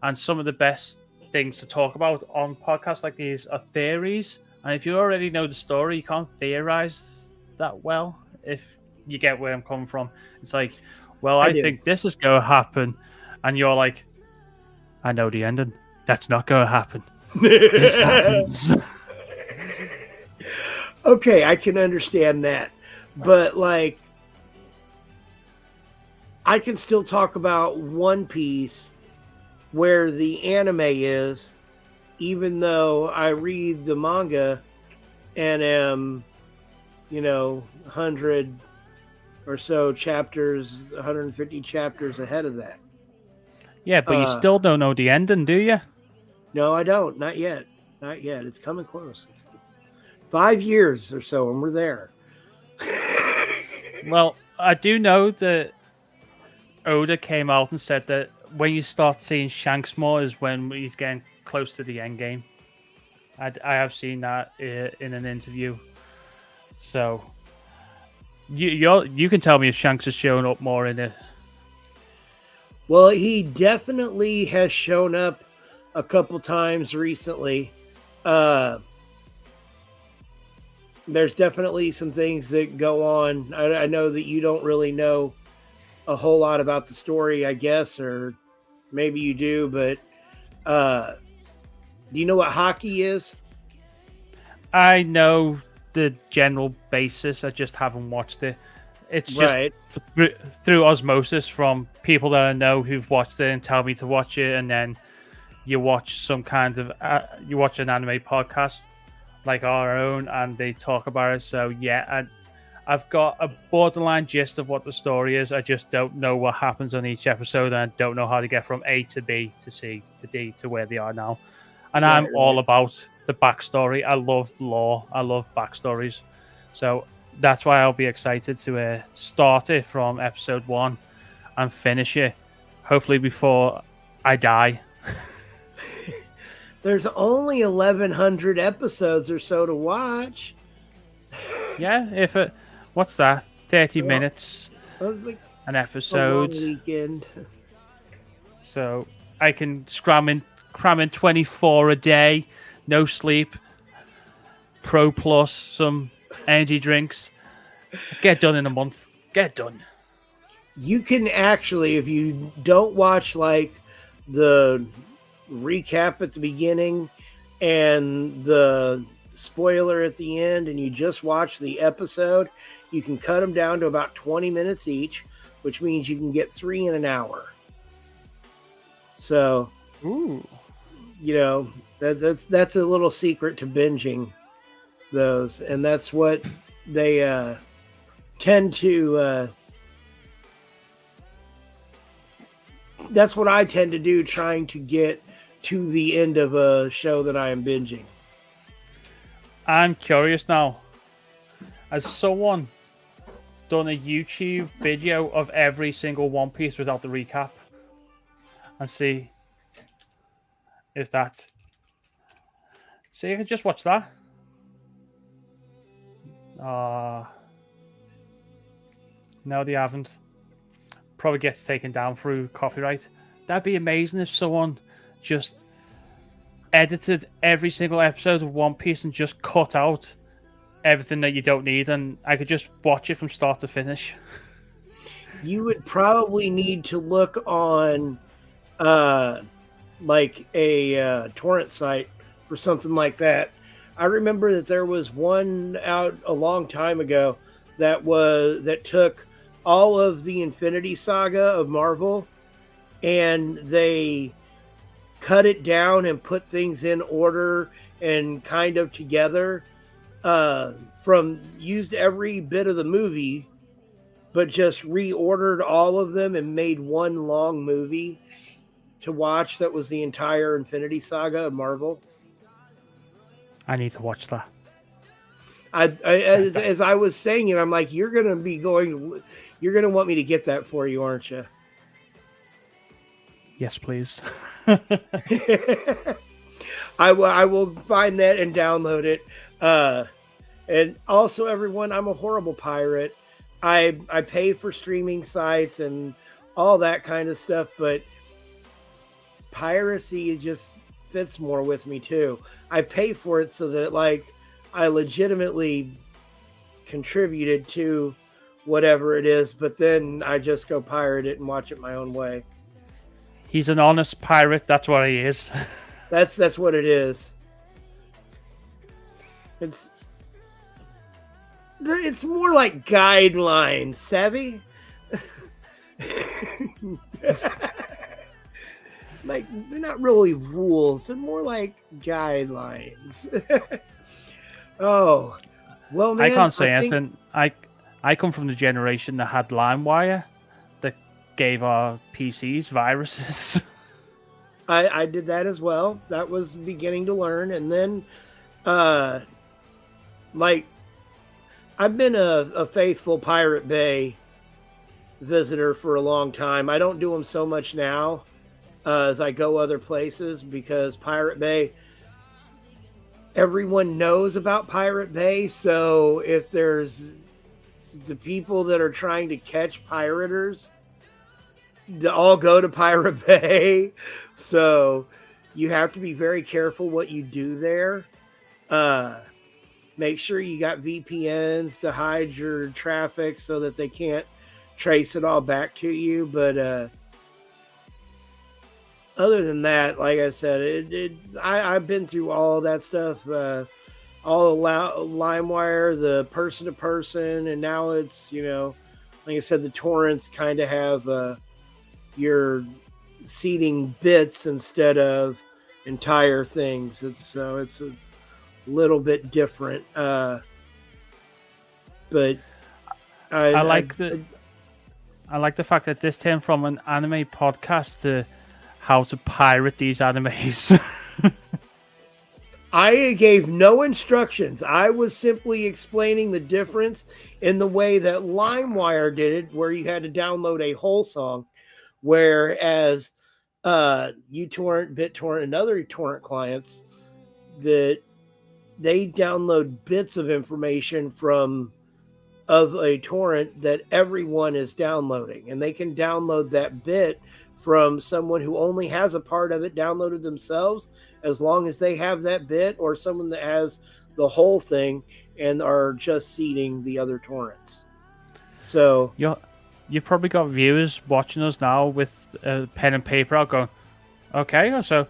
S2: And some of the best things to talk about on podcasts like these are theories. And if you already know the story, you can't theorize that well. If you get where I'm coming from, it's like, well,
S1: I
S2: I
S1: do.
S2: think this is going to happen, and you're like, I know the ending. That's not going to happen. This happens.
S1: Okay, I can understand that. But like I can still talk about One Piece where the anime is, even though I read the manga and am, 100 or so chapters, 150 chapters ahead of that.
S2: Yeah, but you still don't know the ending, do you?
S1: No, I don't. Not yet. Not yet. It's coming close. It's 5 years or so, and we're there.
S2: Well, I do know that Oda came out and said that when you start seeing Shanks more is when he's getting close to the end game. I have seen that in an interview. So you can tell me if Shanks is showing up more in it.
S1: Well, he definitely has shown up a couple times recently. There's definitely some things that go on. I know that you don't really know a whole lot about the story, I guess, or maybe you do, but do you know what hockey is?
S2: I know the general basis. I just haven't watched it. It's just
S1: Right.
S2: through osmosis from people that I know who've watched it and tell me to watch it, and then you watch some kind of you watch an anime podcast like our own, and they talk about it. So yeah, I've got a borderline gist of what the story is. I just don't know what happens on each episode, and I don't know how to get from A to B to C to D to where they are now. And I'm all about the backstory. I love lore. I love backstories. So that's why I'll be excited to start it from episode 1 and finish it, hopefully before I die.
S1: There's only 1,100 episodes or so to watch.
S2: Yeah, if it, what's that? 30 minutes
S1: That's like
S2: an
S1: a long
S2: episode.
S1: weekend.
S2: So I can cram in 24 a day, no sleep, Pro Plus, some energy drinks. Get done in a month. Get done.
S1: You can actually, if you don't watch like the recap at the beginning and the spoiler at the end, and you just watch the episode, you can cut them down to about 20 minutes each, which means you can get 3 in an hour. So,
S2: Ooh.
S1: that's a little secret to binging those, and that's what they tend to. That's what I tend to do, trying to get to the end of a show that I am binging.
S2: I'm curious now. Has someone done a YouTube video of every single One Piece without the recap? And see if that... See, you can just watch that. No, they haven't. Probably gets taken down through copyright. That'd be amazing if someone just edited every single episode of One Piece and just cut out everything that you don't need, and I could just watch it from start to finish.
S1: You would probably need to look on like a torrent site for something like that. I remember that there was one out a long time ago that took all of the Infinity Saga of Marvel, and they cut it down and put things in order and kind of together, from used every bit of the movie, but just reordered all of them and made one long movie to watch that was the entire Infinity Saga of Marvel.
S2: I need to watch that.
S1: As I was saying it, I'm like, you're going to want me to get that for you, aren't you?
S2: Yes, please.
S1: I will find that and download it. And also, everyone, I'm a horrible pirate. I pay for streaming sites and all that kind of stuff, but piracy just fits more with me too. I pay for it so that like I legitimately contributed to whatever it is, but then I just go pirate it and watch it my own way.
S2: He's an honest pirate. That's what he is.
S1: That's what it is. It's more like guidelines, savvy? Like, they're not really rules. They're more like guidelines. Oh, well, man.
S2: I can't say anything. I come from the generation that had LimeWire that gave our PCs viruses.
S1: I did that as well. That was beginning to learn. And then, like, I've been a faithful Pirate Bay visitor for a long time. I don't do them so much now as I go other places because Pirate Bay, everyone knows about Pirate Bay. So if there's the people that are trying to catch pirators, they all go to Pirate Bay. So you have to be very careful what you do there. Make sure you got VPNs to hide your traffic so that they can't trace it all back to you. But other than that, like I said, I've been through all that stuff, all the LimeWire, the person-to-person, and now it's, like I said, the torrents kind of have your seeding bits instead of entire things. It's a little bit different, but I like
S2: the fact that this came from an anime podcast to how to pirate these animes.
S1: I gave no instructions. I was simply explaining the difference in the way that LimeWire did it, where you had to download a whole song, whereas uTorrent, BitTorrent, and other torrent clients, that they download bits of information of a torrent that everyone is downloading, and they can download that bit from someone who only has a part of it downloaded themselves, as long as they have that bit, or someone that has the whole thing and are just seeding the other torrents. So
S2: you've probably got viewers watching us now with a pen and paper out going, okay, so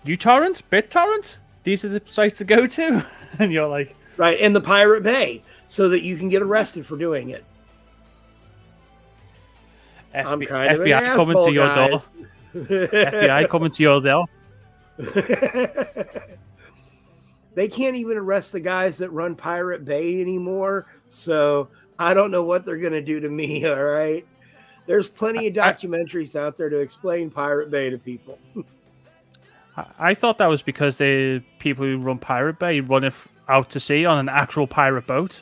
S2: uTorrent, BitTorrent, these are the sites to go to. And you're like,
S1: right, and the Pirate Bay, so that you can get arrested for doing it. I'm kind of
S2: FBI
S1: an asshole,
S2: coming to your
S1: guys.
S2: door. FBI coming to your door.
S1: They can't even arrest the guys that run Pirate Bay anymore, so I don't know what they're going to do to me, all right? There's plenty of documentaries out there to explain Pirate Bay to people.
S2: I thought that was because the people who run Pirate Bay run it out to sea on an actual pirate boat.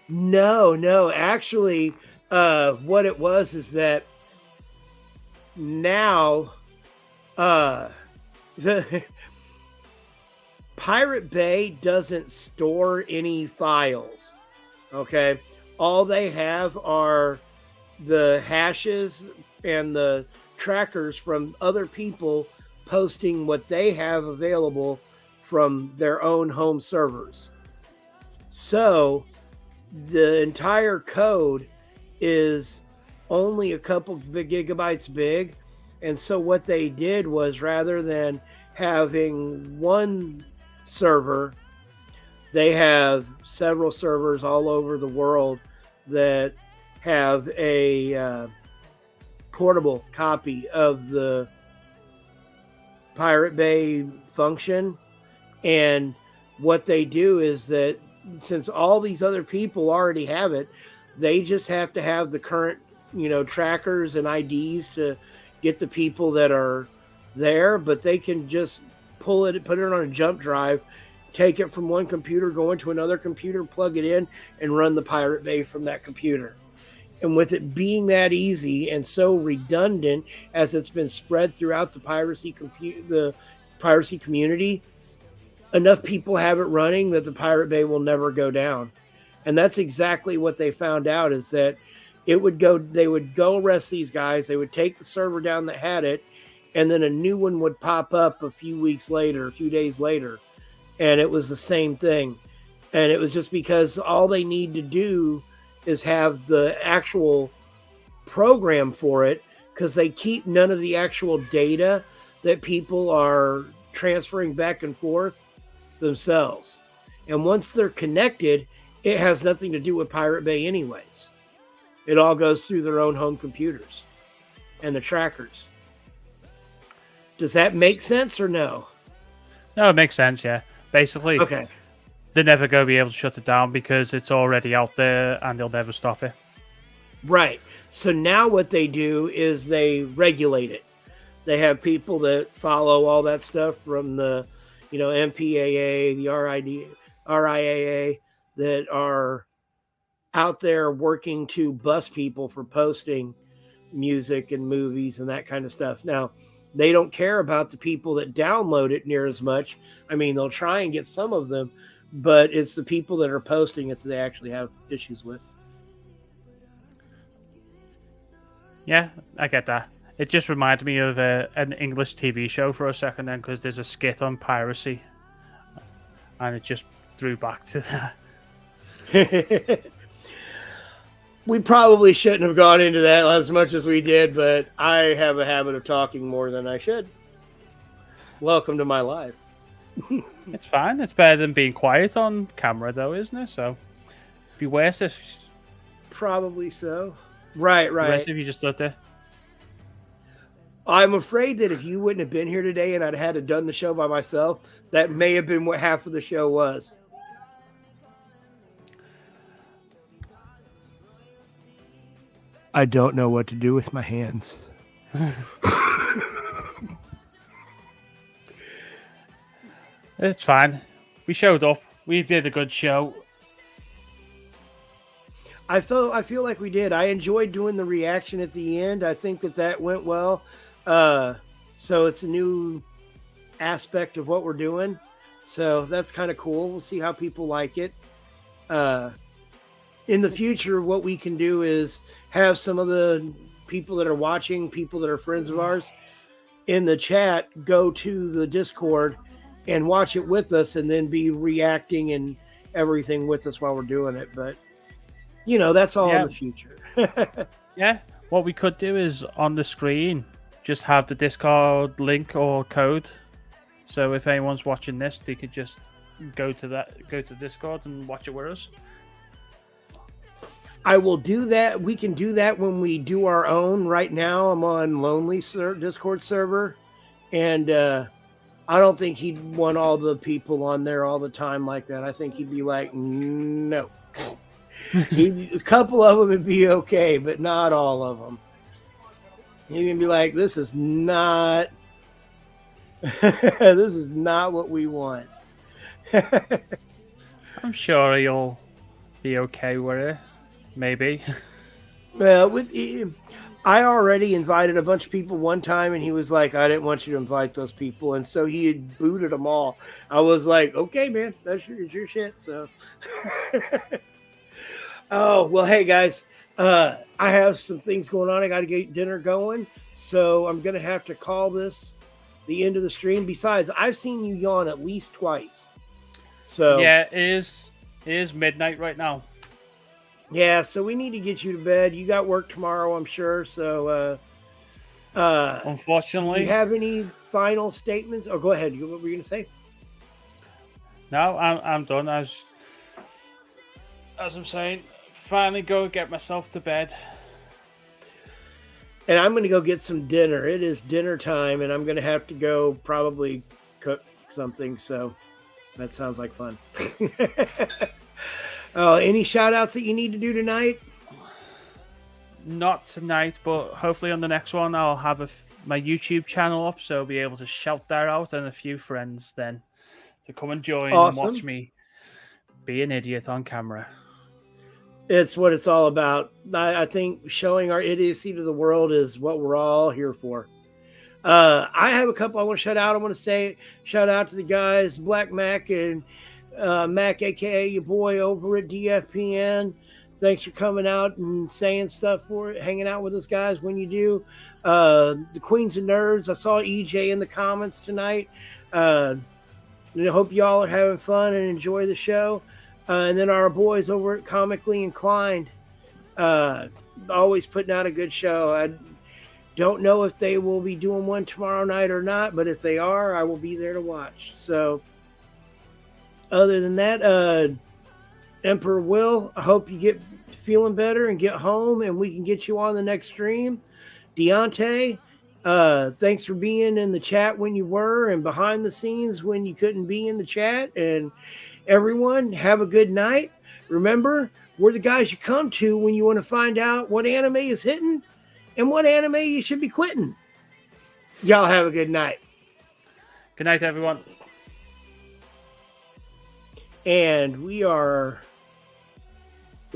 S1: No. Actually, what it was is that now the Pirate Bay doesn't store any files. Okay, all they have are the hashes and the trackers from other people posting what they have available from their own home servers. So the entire code is only a couple gigabytes big. And so what they did was, rather than having one server, they have several servers all over the world that have a portable copy of the Pirate Bay function. And what they do is that, since all these other people already have it, they just have to have the current, trackers and IDs to get the people that are there, but they can just put it on a jump drive, take it from one computer, go into another computer, plug it in, and run the Pirate Bay from that computer. And with it being that easy and so redundant as it's been spread throughout the piracy community, enough people have it running that the Pirate Bay will never go down. And that's exactly what they found out, is that they would go arrest these guys, they would take the server down that had it, and then a new one would pop up a few days later, and it was the same thing. And it was just because all they need to do is have the actual program for it, because they keep none of the actual data that people are transferring back and forth themselves. And once they're connected, it has nothing to do with Pirate Bay anyways. It all goes through their own home computers and the trackers. Does that make sense or no?
S2: No, it makes sense, yeah. Basically,
S1: okay.
S2: They're never going to be able to shut it down because it's already out there and they'll never stop it.
S1: Right. So now what they do is they regulate it. They have people that follow all that stuff from the, MPAA, the RIAA, that are out there working to bust people for posting music and movies and that kind of stuff. Now, they don't care about the people that download it near as much. I mean, they'll try and get some of them, but it's the people that are posting it that they actually have issues with.
S2: Yeah, I get that. It just reminded me of an English TV show for a second then, because there's a skit on piracy, and it just threw back to that.
S1: We probably shouldn't have gone into that as much as we did, but I have a habit of talking more than I should. Welcome to my life.
S2: It's fine. It's better than being quiet on camera, though, isn't it? So, it'd be worse if...
S1: Probably so. Right.
S2: Worse if you just stood there.
S1: I'm afraid that if you wouldn't have been here today and I'd had to done the show by myself, that may have been what half of the show was. I don't know what to do with my hands.
S2: It's fine. We showed up. We did a good show.
S1: I feel like we did. I enjoyed doing the reaction at the end. I think that went well. So it's a new aspect of what we're doing. So that's kind of cool. We'll see how people like it. In the future, what we can do is have some of the people that are watching, people that are friends of ours, in the chat, go to the Discord and watch it with us, and then be reacting and everything with us while we're doing it. But, that's all in the future.
S2: Yeah. What we could do is on the screen, just have the Discord link or code. So if anyone's watching this, they could just go to Discord and watch it with us.
S1: I will do that. We can do that when we do our own. Right now, I'm on Lonely Discord server, and I don't think he'd want all the people on there all the time like that. I think he'd be like, no. A couple of them would be okay, but not all of them. He's gonna be like, this is not what we want.
S2: I'm sure you'll be okay with it. Maybe.
S1: Well, I already invited a bunch of people one time, and he was like, I didn't want you to invite those people. And so he had booted them all. I was like, okay, man, that's your shit. So, oh, well, hey, guys, I have some things going on. I got to get dinner going. So I'm going to have to call this the end of the stream. Besides, I've seen you yawn at least twice. So
S2: yeah, it is midnight right now.
S1: Yeah, so we need to get you to bed. You got work tomorrow, I'm sure. So,
S2: unfortunately,
S1: do you have any final statements? Oh, go ahead. What were you going to say?
S2: No, I'm done. As I'm saying, finally go get myself to bed.
S1: And I'm going to go get some dinner. It is dinner time, and I'm going to have to go probably cook something. So that sounds like fun. Any shout outs that you need to do tonight?
S2: Not tonight, but hopefully on the next one I'll have my YouTube channel up, so I'll be able to shout that out, and a few friends then to come and join and watch me be an idiot on camera.
S1: It's what it's all about. I think showing our idiocy to the world is what we're all here for. I have a couple I want to shout out. I want to say shout out to the guys, Black Mac and Mac, aka your boy over at DFPN. Thanks for coming out and saying stuff for it, hanging out with us guys when you do. The Queens of Nerds. I saw EJ in the comments tonight. And I hope y'all are having fun and enjoy the show. And then our boys over at Comically Inclined, always putting out a good show. I don't know if they will be doing one tomorrow night or not, but if they are, I will be there to watch. So, other than that, Emperor Will, I hope you get feeling better and get home, and we can get you on the next stream. Deontay, thanks for being in the chat when you were, and behind the scenes when you couldn't be in the chat. And everyone, have a good night. Remember, we're the guys you come to when you want to find out what anime is hitting and what anime you should be quitting. Y'all have a good night.
S2: Good night, everyone.
S1: And we are